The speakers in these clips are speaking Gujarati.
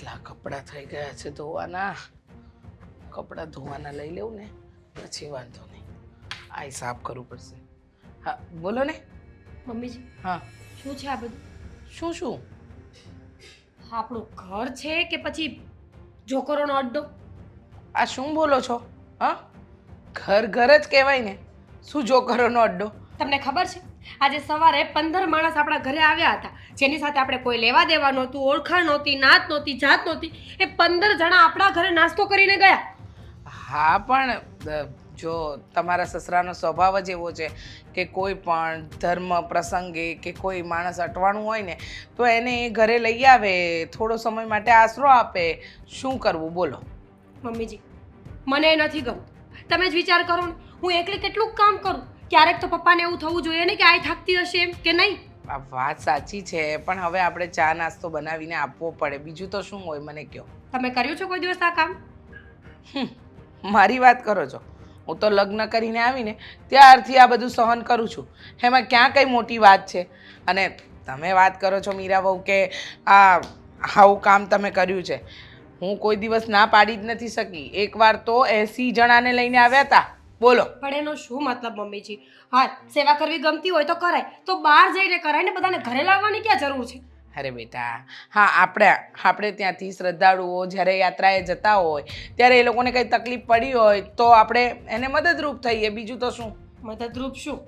કેટલા કપડાં થઈ ગયા છે ધોવાના. કપડાં ધોવાના લઈ લેવું ને પછી વાંધો નહીં. આ સાફ કરવું પડશે. હા બોલો ને. મમ્મીજી હા શું છે આ બધું? શું શું? આપણું ઘર છે કે પછી જોકરોનો અડ્ડો? આ શું બોલો છો? હા ઘર ઘર જ કહેવાય ને. શું જોકરોનો અડ્ડો? તમને ખબર છે આજે સવારે 15 માણસ આપણા ઘરે આવ્યા હતા, જેની સાથે આપણે કોઈ લેવા દેવા નહોતું, ઓળખાણ નહોતી, નાત નહોતી, જાત નહોતી. એ 15 જણા આપણા ઘરે નાસ્તો કરીને ગયા. હા પણ જો તમારા સસરાનો સ્વભાવ જ એવો છે કે કોઈ પણ ધર્મ પ્રસંગે કે કોઈ માણસ અટવાણું હોય ને તો એને એ ઘરે લઈ આવે, થોડો સમય માટે આશરો આપે. શું કરવું બોલો? મમ્મીજી મને નથી ગમતું. તમે જ વિચાર કરો ને, હું એકલી કેટલું કામ કરું. ક્યારેક તો પપ્પાને એવું થવું જોઈએ ને કે આ થાકતી હશે એમ કે નહીં. આ વાત સાચી છે પણ હવે આપણે ચા નાસ્તો બનાવીને આપવો પડે, બીજું તો શું હોય મને કહો. તમે કર્યું છે કોઈ દિવસ આ કામ? મારી વાત કરો છો? હું તો લગ્ન કરીને આવીને ત્યારથી આ બધું સહન કરું છું. એમાં ક્યાં કઈ મોટી વાત છે? અને તમે વાત કરો છો મીરા બહુ કે આવું કામ તમે કર્યું છે. હું કોઈ દિવસ ના પાડી જ નથી શકી. એકવાર તો 80 જણાને લઈને આવ્યા હતા. બોલો. પણ એનો શું મતલબ મમ્મીજી? હા, સેવા કરવી ગમતી હોય તો કરાય, તો બહાર જઈને કરાય ને બધાને ઘરે લાવવાની ક્યાં જરૂર છે? અરે બેટા, હા આપણે ત્યાંથી શ્રદ્ધાળુઓ જ્યારે યાત્રાએ જતા હોય ત્યારે એ લોકોને કંઈ તકલીફ પડી હોય તો આપણે એને મદદરૂપ થઈએ, બીજું તો શું. મદદરૂપ શું?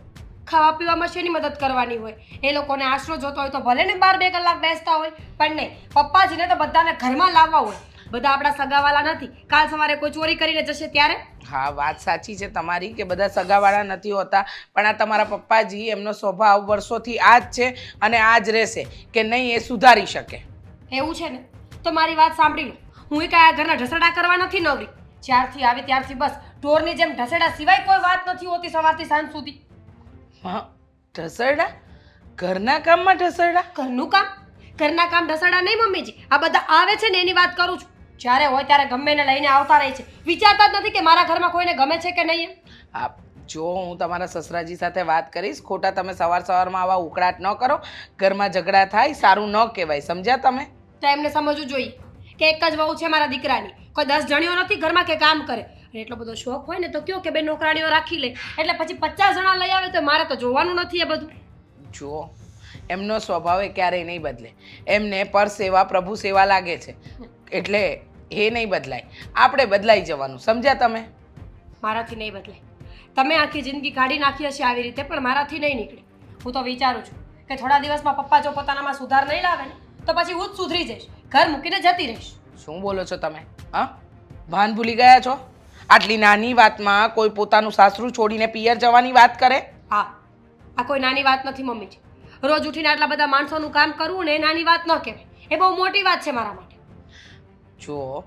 ખાવા પીવામાં શેની મદદ કરવાની હોય? એ લોકોને આશરો જોતો હોય તો ભલે ને 12 કલાક બેસતા હોય, પણ નહીં, પપ્પાજીને તો બધાને ઘરમાં લાવવા હોય. બધા આપણા સગાવાલા નથી. કાલ સવારે કોઈ ચોરી કરીને જશે ત્યારે? હા વાત સાચી છે તમારી કે બધા સગાવાળા નથી હોતા, પણ આ તમારા પપ્પાજી એમનો સ્વભાવ વર્ષોથી આ જ છે અને આ જ રહેશે કે નહીં એ સુધારી શકે. એવું છે ને તો મારી વાત સાંભળી લો. હું કાંઈ આ ઘરના ઢસડા કરવા નથી નવરી. જ્યારથી આવી ત્યારથી બસ ઢોરની જેમ ઢસડા સિવાય કોઈ વાત નથી હોતી સવારથી સાંજ સુધી. હા ઢસરડા? ઘરના કામમાં ઢસરડા? ઘરનું કામ? ઘરના કામ ઢસડા નહીં મમ્મીજી. આ બધા આવે છે ને એની વાત કરું છું. જ્યારે હોય ત્યારે ગમે ને લઈને આવતા રહે છે. વિચારતા જ નથી કે મારા ઘરમાં કોઈને ગમે છે કે નહીં. હા જો હું તમારા સસરાજી સાથે વાત કરીશ, ખોટા તમે સવારમાં આવા ઉકળાટ ન કરો, ઘરમાં ઝઘડા થાય, સારું ન કહેવાય. સમજ્યા તમે? તો એમને સમજવું જોઈએ કે એક જ વહુ છે મારા દીકરાની, કોઈ 10 જણીઓ નથી ઘરમાં કે કામ કરે. અને એટલો બધો શોખ હોય ને તો કયો કે બે નોકરાણીઓ રાખી લે, એટલે પછી 50 જણા લઈ આવે તો મારે તો જોવાનું નથી એ બધું. જુઓ એમનો સ્વભાવ એ ક્યારેય નહીં બદલે. એમને પર સેવા પ્રભુ સેવા લાગે છે એટલે એ નહીં બદલાય. આપણે બદલાઈ જવાનું. સમજ્યા તમે? મારાથી નહીં બદલાય. તમે આખી જિંદગી કાઢી નાખી હશે આવી રીતે, પણ મારાથી નહીં નીકળે. હું તો વિચારું છું કે થોડા દિવસમાં પપ્પા જો પોતાનામાં સુધાર નહીં લાવે ને તો પછી હું જ સુધરી જઈશ, ઘર મૂકીને જતી રહીશ. શું બોલો છો તમે? હા ભાન ભૂલી ગયા છો? આટલી નાની વાતમાં કોઈ પોતાનું સાસરું છોડીને પિયર જવાની વાત કરે? હા, આ કોઈ નાની વાત નથી મમ્મીજી. રોજ ઉઠીને આટલા બધા માણસોનું કામ કરવું ને એ નાની વાત ન કહેવાય, એ બહુ મોટી વાત છે મારા માટે. જુઓ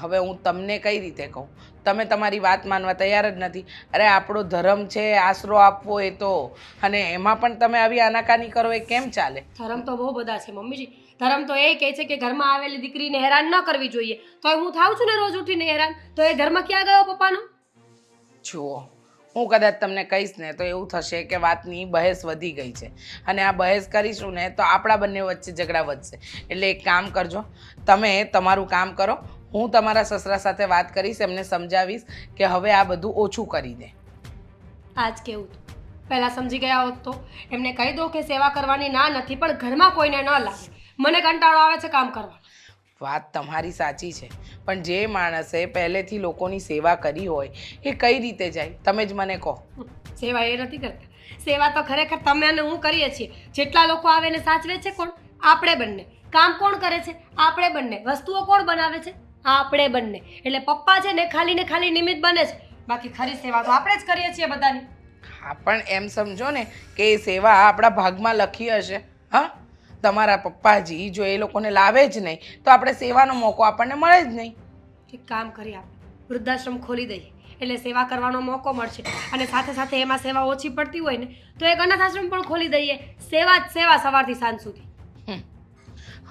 હવે હું તમને કઈ રીતે કહું? તમે તમારી વાત માનવા તૈયાર જ નથી. અરે આપણો ધર્મ છે આશરો આપવો એ તો, અને એમાં પણ તમે આવી આનાકાની કરો એ કેમ ચાલે? ધર્મ તો બહુ બધા છે મમ્મીજી. ધર્મ તો એ કહે છે કે ઘરમાં આવેલી દીકરીને હેરાન ન કરવી જોઈએ. તો હું થાઉં છું ને રોજ ઉઠીને હેરાન, તો એ ધર્મ ક્યાં ગયો પપ્પાનો? જુઓ હું કદાચ તમને કહીશ ને તો એવું થશે કે વાતની બહેસ વધી ગઈ છે, અને આ બહેસ કરીશું ને તો આપણા બંને વચ્ચે ઝઘડા વધશે. એટલે એક કામ કરજો, તમે તમારું કામ કરો, હું તમારા સસરા સાથે વાત કરીશ, એમને સમજાવીશ કે હવે આ બધું ઓછું કરી દે. આજ કેવું હતું, પહેલાં સમજી ગયા હોત તો એમને કહી દો કે સેવા કરવાની ના નથી, પણ ઘરમાં કોઈને ન લાગે. મને કંટાળો આવે છે કામ કરવાનો. વાત તમારી સાચી છે, પણ જે માણસે પહેલેથી લોકોની સેવા કરી હોય એ કઈ રીતે જાય? તમે જ મને કહો. સેવા એ નથી કરતા. સેવા તો ખરેખર તમે અને હું કરીએ છીએ. જેટલા લોકો આવે ને સાચવે છે કોણ? આપણે બંને. કામ કોણ કરે છે? આપણે બંને. વસ્તુઓ કોણ બનાવે છે? આપણે બંને. એટલે પપ્પા છે ને ખાલી નિમિત્ત બને છે, બાકી ખરી સેવા તો આપણે જ કરીએ છીએ બધાની. હા પણ એમ સમજો ને કે એ સેવા આપણા ભાગમાં લખી હશે. હા તમારા પપ્પાજી જો એ લોકોને લાવે જ નહીં તો આપણે સેવાનો મોકો આપણને મળે જ નહીં. એક કામ કરીએ, આપણે વૃદ્ધાશ્રમ ખોલી દઈએ એટલે સેવા કરવાનો મોકો મળશે. અને સાથે સાથે એમાં સેવા ઓછી પડતી હોય ને તો એક અનાથ આશ્રમ પણ ખોલી દઈએ. સેવા જ સેવા સવારથી સાંજ સુધી.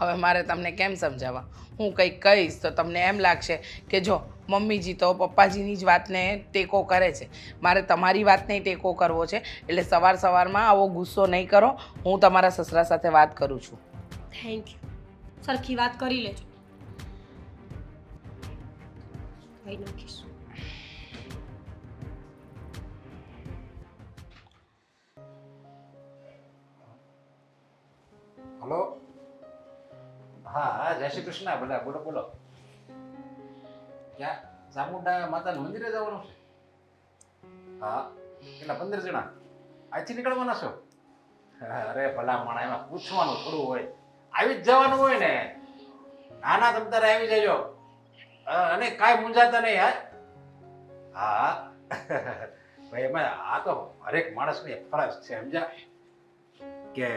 હવે મારે તમને કેમ સમજાવવા? હું કંઈક કહીશ તો તમને એમ લાગશે કે જો મમ્મીજી તો પપ્પાજીની જ વાતને ટેકો કરે છે, મારે તમારી વાતને ટેકો કરવો છે. એટલે સવારમાં આવો ગુસ્સો નહીં કરો. હું તમારા સસરા સાથે વાત કરું છું. Thank you. સરખી વાત કરી લેજો. કઈ નાખીશ. હલો. હા હા, જય શ્રી કૃષ્ણ. બધા બોલો બોલો. ક્યાં ચામુંડા માતાનું મંદિરે જવાનું છે? હા, કેટલા 15 જણા આજથી નીકળવાના છો? અરે ભલા માણા, એમાં પૂછવાનું થોડું હોય, આવી જ જવાનું હોય ને. નાના તમ તારે આવી જજો. અને કાંઈ મૂંઝાતા નહીં. હા હા ભાઈ, એમાં આ તો હરેક માણસની ફરજ છે, સમજ્યા? કે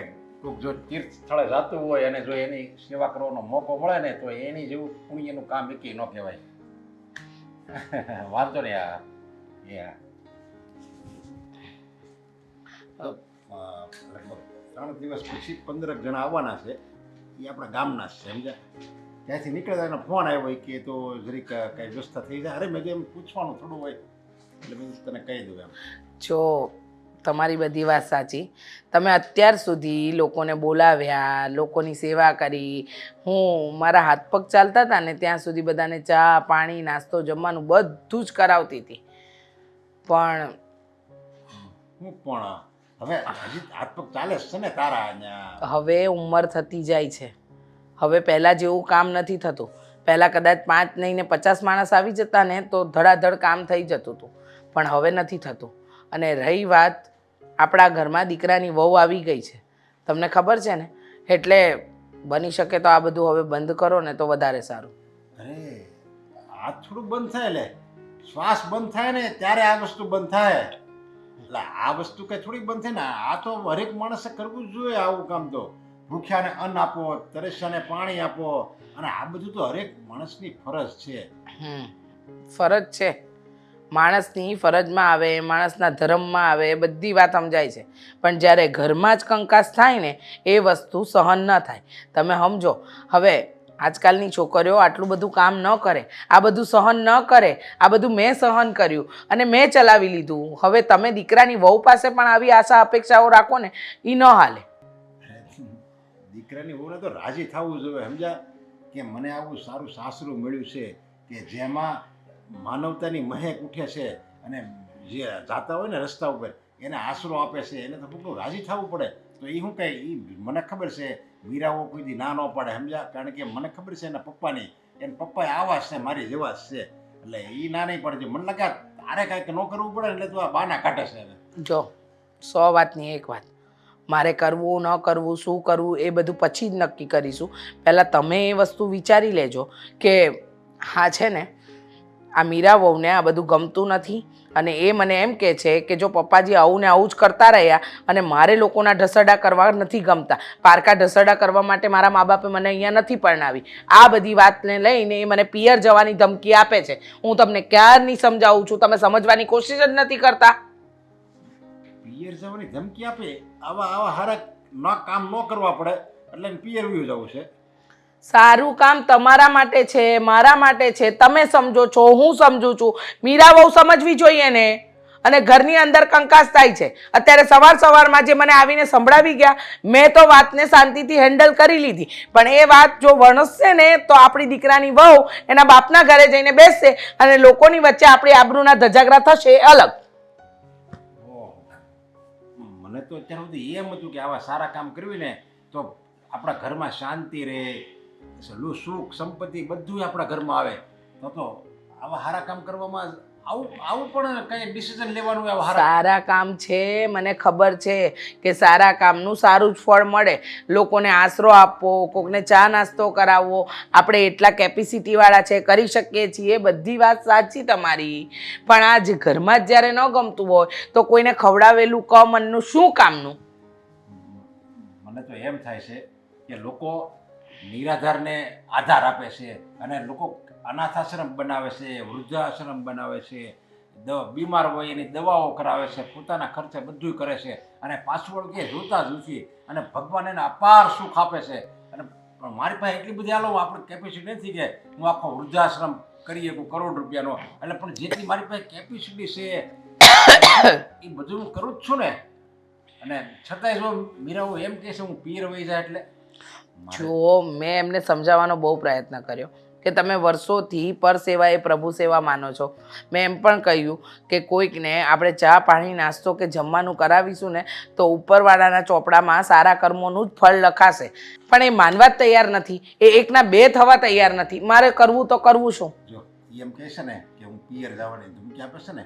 કોઈક જો તીર્થ સ્થળે જતું હોય અને જો એની સેવા કરવાનો મોકો મળે ને, તો એની જેવું પુણ્યનું કામ એકેય ન કહેવાય. વાંધો નહીં. આ લગભગ 3 દિવસ પછી 15 જણા આવવાના છે. એ આપણા ગામના જ છે, સમજ્યા? ત્યાંથી નીકળતા એનો ફોન આવ્યો કે તો જરીક કઈ વ્યવસ્થા થઈ જાય. અરે મેં એમ પૂછવાનું થોડું હોય એટલે મેં તને કહી દઉં એમ. જો તમારી બધી વાત સાચી. તમે અત્યાર સુધી લોકોને બોલાવ્યા, લોકોની સેવા કરી. હું મારા હાથ પગ ચાલતા હતા ને ત્યાં સુધી બધાને ચા પાણી નાસ્તો જમવાનું બધું જ કરાવતી હતી. પણ હું પણ હવે હજી હાથ પગ ચાલે છે ને તારા અહીંયા? હવે ઉંમર થતી જાય છે. હવે પહેલાં જેવું કામ નથી થતું. પહેલાં કદાચ 5 નહીં ને 50 માણસ આવી જતા ને તો ધડાધડ કામ થઈ જતું હતું, પણ હવે નથી થતું. અને રહી વાત આપણા ઘરમાં દીકરાની વહુ આવી ગઈ છે, તમને ખબર છે ને, એટલે બની શકે તો આ બધું હવે બંધ કરો ને તો વધારે સારું. અરે આ થોડું બંધ થાય, એટલે શ્વાસ બંધ થાય ને ત્યારે આ વસ્તુ બંધ થાય. એટલે આ વસ્તુ કઈ થોડીક બંધ થાય ને. આ તો હરેક માણસે કરવું જ જોઈએ આવું કામ. તો ભૂખ્યાને અન્ન આપો, તરસ્યાને પાણી આપો, અને આ બધું તો હરેક માણસની ફરજ છે. ફરજ છે, માણસની ફરજમાં આવે, માણસના ધર્મમાં આવે, એ બધી વાત સમજાય છે. પણ જ્યારે ઘરમાં જ કંકાસ થાય ને એ વસ્તુ સહન ન થાય. તમે સમજો, હવે આજકાલની છોકરીઓ આટલું બધું કામ ન કરે, આ બધું સહન ન કરે. આ બધું મેં સહન કર્યું અને મેં ચલાવી લીધું. હવે તમે દીકરાની વહુ પાસે પણ આવી આશા અપેક્ષાઓ રાખો ને, એ ન હાલે. દીકરાની વહુને તો રાજી થવું જોઈએ, સમજ્યા? કે મને આવું સારું સાસરું મળ્યું છે કે જેમાં માનવતાની મહેક ઉઠે છે, અને જે જાતા હોય ને રસ્તા ઉપર એને આશરો આપે છે, એને તો કેટલું રાજી થવું પડે. તો એ શું કહે, એ મને ખબર છે મીરાઓ કોઈ દી ના ન પાડે, સમજ્યા? કારણ કે મને ખબર છે એના પપ્પાની, એના પપ્પા આવા છે મારી જેવા જ છે, એટલે એ ના નહીં પડે. મને લાગે તારે કાંઈક ન કરવું પડે એટલે તું આ બાના કાઢે છે. જો 100 વાતની એક વાત, મારે કરવું ન કરવું, શું કરવું એ બધું પછી જ નક્કી કરીશું. પહેલાં તમે એ વસ્તુ વિચારી લેજો કે હા છે ને, આ મીરા વહુને આ બધું ગમતું નથી, અને એ મને એમ કહે છે કે જો પપ્પાજી આવું ને આવું જ કરતા રહ્યા અને મારે લોકોના ઢસરડા કરવા નથી ગમતા, પારકા ઢસરડા કરવા માટે મારા મા બાપે મને અહીંયા નથી પરણાવી, આ બધી વાતને લઈને એ મને પિયર જવાની ધમકી આપે છે. હું તમને ક્યારની સમજાવું છું, તમે સમજવાની કોશિશ જ નથી કરતા. પિયર જવાની ધમકી આપે? આવા હારા કામ ન કરવા પડે એટલે પિયર વ્યુ જવું છે? સારું કામ તમારા માટે છે, મારા માટે છે. તમે સમજો છો, હું સમજુ છું. મીરા બહુ સમજવી જોઈએ ને. અને ઘરની અંદર કંકાસ થાય છે. અત્યારે સવારમાં જે મને આવીને સંભળાવી ગયા, મેં તો વાતને શાંતિથી હેન્ડલ કરી લીધી, પણ એ વાત જો વણસશે ને તો આપણી દીકરાની વહુ એના બાપના ઘરે જઈને બેસશે અને લોકોની વચ્ચે આપણી આબરૂના ધજાગરા થશે એ અલગ. મને તો અત્યાર સુધી એમ હતું કે આવા સારા કામ કરવી ને તો આપણા ઘરમાં શાંતિ રહે, સુખ સંપત્તિ બધું આપણા ઘરમાં આવે. તો આવા સારા કામ કરવામાં આવું પણ કઈ ડિસિઝન લેવાનું આવે? સારા કામ છે, મને ખબર છે કે સારા કામનું સારું જ ફળ મળે. લોકોને આશરો આપવો, કોકને ચા નાસ્તો કરાવવો, આપણે એટલા કેપેસિટીવાળા છે, કરી શકીએ છીએ, બધી વાત સાચી તમારી. પણ આ જ ઘરમાં જ જ્યારે ન ગમતું હોય તો કોઈને ખવડાવેલું મનનું શું કામનું? મને તો એમ થાય છે કે લોકો નિરાધારને આધાર આપે છે, અને લોકો અનાથ આશ્રમ બનાવે છે, વૃદ્ધાશ્રમ બનાવે છે, બીમાર હોય એની દવાઓ કરાવે છે, પોતાના ખર્ચે બધું કરે છે, અને પાછળ કે જોતા જ નથી. અને ભગવાન એને અપાર સુખ આપે છે. અને મારી પાસે એટલી બધી આલો આપણી કેપેસિટી નથી કે હું આખો વૃદ્ધાશ્રમ કરી શકું કરોડ રૂપિયાનો. એટલે પણ જેટલી મારી પાસે કેપેસિટી છે એ બધું હું કરું જ છું ને. અને છતાંય જો મીરાઓ એમ કહે છે હું પિયર વહી જાય એટલે જો મેં એમને સમજાવવાનો બહુ પ્રયત્ન કર્યો કે તમે વર્ષોથી પર સેવા એ પ્રભુ સેવા માનો છો. મેં એમ પણ કહ્યું કે કોઈકને આપણે ચા પાણી નાસ્તો કે જમવાનું કરાવીશું ને તો ઉપરવાળાના ચોપડામાં સારા કર્મોનું જ ફળ લખાશે. પણ એ માનવા જ તૈયાર નથી. એ એકના બે થવા તૈયાર નથી. મારે કરવું તો કરવું શું? જો ઈ એમ કહે છે ને કે હું પિયર જવાની ધમકી આપે છે ને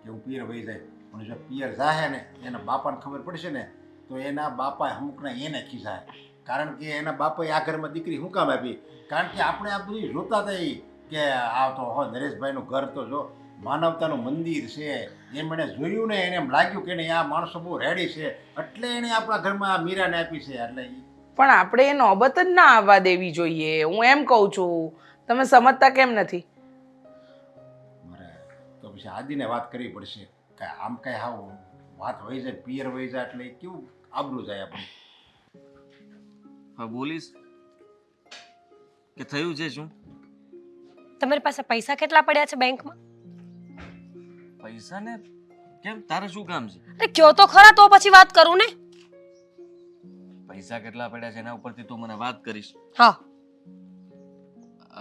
કે હું પિયર વહી જાય, પણ જો પિયર જાહે ને એના બાપાને ખબર પડશે ને તો એના બાપા અમુકને એને ખીજાય. કારણ કે એના બાપાએ આ ઘરમાં દીકરી શું કામ આપી? કારણ કે આપણે આ બધું જોતા હતા ઈ કે આ તો હો નરેશભાઈનું ઘર તો જો માનવતાનું મંદિર છે, એમ એણે જોયું ને એને એમ લાગ્યું કે નહીં આ માણસો બહુ રેડી છે, એટલે એણે આપણા ઘરમાં આ મીરાને આપી છે. એટલે પણ આપણે એ નોબત જ ના આવવા દેવી જોઈએ. હું એમ કહું છું, તમે સમજતા કેમ નથી? મારે તો પછી આદિને વાત કરવી પડશે કે આમ કઈ હાવ વાત વહી જાય, પિયર વહી જાય એટલે કેવું આબરું જાય આપણે. હા બોલીશ કે થયું છે શું? તમારી પાસે પૈસા કેટલા પડ્યા છે બેંકમાં? પૈસા ને કેમ તારે શું કામ છે? અરે કયો તો ખરા, તો પછી વાત કરું ને. પૈસા કેટલા પડ્યા છે એના ઉપરથી તું મને વાત કરીશ. હા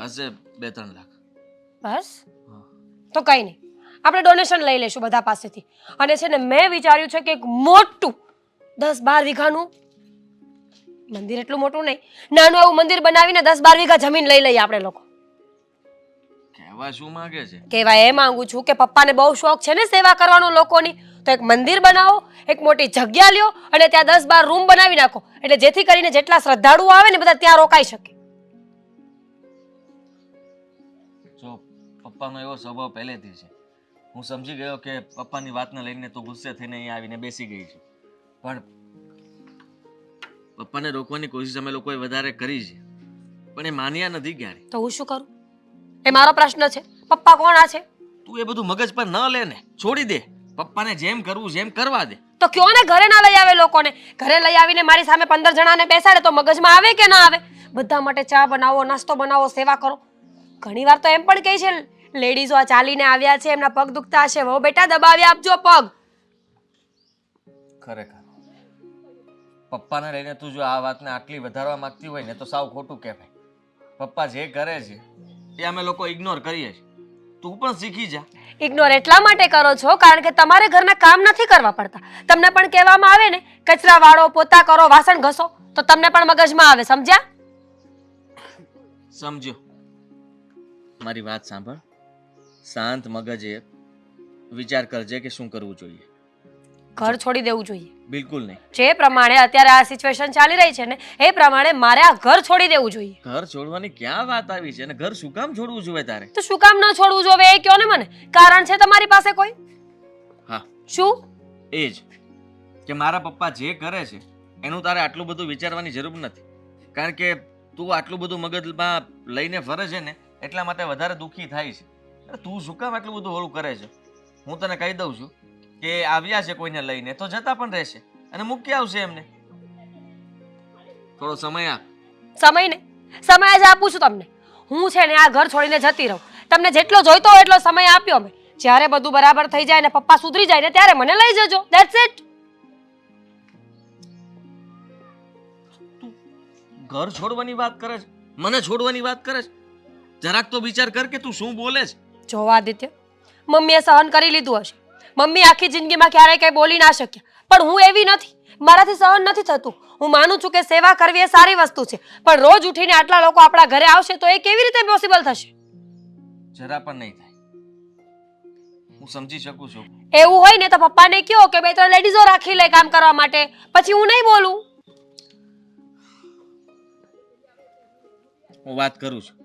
હશે 2-3 લાખ. બસ હા. તો કઈ નહીં, આપણે ડોનેશન લઈ લઈશું બધા પાસેથી. અને છે ને મેં વિચાર્યું છે કે એક મોટું 10-12 વીઘાનું મંદિર, એટલું મોટું નહીં, નાનું એવું મંદિર બનાવીને 10-12 વીઘા જમીન લઈ લઈએ આપણે લોકો. કહેવા શું માંગે છે? કહેવા એ માંગુ છું કે પપ્પાને બહુ શોખ છે ને સેવા કરવાનો લોકોની, તો એક મંદિર બનાવો, એક મોટી જગ્યા લ્યો અને ત્યાં 10-12 રૂમ બનાવી નાખો, એટલે જેથી કરીને જેટલા શ્રદ્ધાળુઓ આવે ને બધા ત્યાં રોકાઈ શકે. જો પપ્પાનો એવો સ્વભાવ પહેલેથી છે. હું સમજી ગયો કે પપ્પાની વાતને લઈને તું ગુસ્સે થઈને અહીંયા આવીને બેસી ગઈ છે, પણ પપ્પાને રોકવાની કોશિશ અમે લોકોએ વધારે કરી છે, પણ એ માન્યા નથી ક્યારે. તો હું શું કરું? એ મારો પ્રશ્ન છે. પપ્પા કોણ છે? તું એ બધું મગજ પર ન લે ને, છોડી દે. પપ્પાને જેમ કરવું જેમ કરવા દે. તો કયો ને ઘરે ના લઈ આવે લોકોને. ઘરે લઈ આવીને મારી સામે 15 જણાને બેસાડે તો મગજમાં આવે કે ના આવે? બધા માટે ચા બનાવો, નાસ્તો બનાવો, સેવા કરો. ઘણીવાર તો એમ પણ કહે છે લેડીઝો આ ચાલીને આવ્યા છે, એમના પગ દુખતા હશે, વહુ બેટા દબાવી આપજો પગ. ખરેખર પપ્પાને લઈને તું જો આ વાતને આટલી વધારવા માંગતી હોય ને તો સાવ ખોટું કહેવાય. પપ્પા જે કરે છે એ અમે લોકો ઇગ્નોર કરીએ છીએ. તું પણ શીખી જા. ઇગ્નોર એટલા માટે કરો છો કારણ કે તમારે ઘરના કામ નથી કરવા પડતા. તમને પણ કહેવામાં આવે ને કચરા વાળો, પોતા કરો, વાસણ ઘસો, તો તમને પણ મગજમાં આવે. સમજ્યા? સમજો. મારી વાત સાંભળ. શાંત મગજે વિચાર કરજે કે શું કરવું જોઈએ. ઘર છોડી દેવું જોઈએ? બિલકુલ નહીં. જે પ્રમાણે અત્યારે આ સિચ્યુએશન ચાલી રહી છે ને એ પ્રમાણે મારે આ ઘર છોડી દેવું જોઈએ. ઘર છોડવાની ક્યાં વાત આવી છે? અને ઘર શું કામ છોડવું જોઈએ તારે? તો શું કામ ન છોડવું જોઈએ એ કયો ને મને. કારણ છે તમારી પાસે કોઈ? હા, શું? એ જ કે મારા પપ્પા જે કરે છે એનું તારે આટલું બધું વિચારવાની જરૂર નથી. કારણ કે તું આટલું બધું મગજમાં લઈને ફરે છે ને એટલા માટે વધારે દુઃખી થાય છે. તું શું કામ આટલું બધું હોળું કરે છે? હું તને કહી દઉં છું કે આવ્યા છે કોઈને લઈને તો જતા પણ રહેશે અને મૂકી આવશે એમને. થોડો સમય આપ. સમય ને સમય જ આપું છું તમને. હું છે ને આ ઘર છોડીને જતી રહું. તમને જેટલો જોઈતો હોય એટલો સમય આપ્યો મેં. જ્યારે બધું બરાબર થઈ જાય ને પપ્પા સુધરી જાય ને ત્યારે મને લઈ જજો. That's it. તું ઘર છોડવાની વાત કરે છે, મને છોડવાની વાત કરે છે? જરાક તો વિચાર કર કે તું શું બોલે છે. જો આદિત્ય, મમ્મીએ સહન કરી લીધું હશે. મમ્મી આખી જિંદગીમાં ક્યારેય કઈ બોલી ના શક્યા, પણ હું એવી નથી. મારાથી સહન નથી થતું. હું માનું છું કે સેવા કરવી એ સારી વસ્તુ છે, પણ રોજ ઉઠીને આટલા લોકો આપણા ઘરે આવશે તો એ કેવી રીતે પોસિબલ થશે? જરા પણ નહીં થાય. હું સમજી શકું છું. એવું હોય ને તો પપ્પાને કહો કે 2-3 લેડીઝો રાખી લે કામ કરવા માટે, પછી હું નહીં બોલું. હું વાત કરું છું,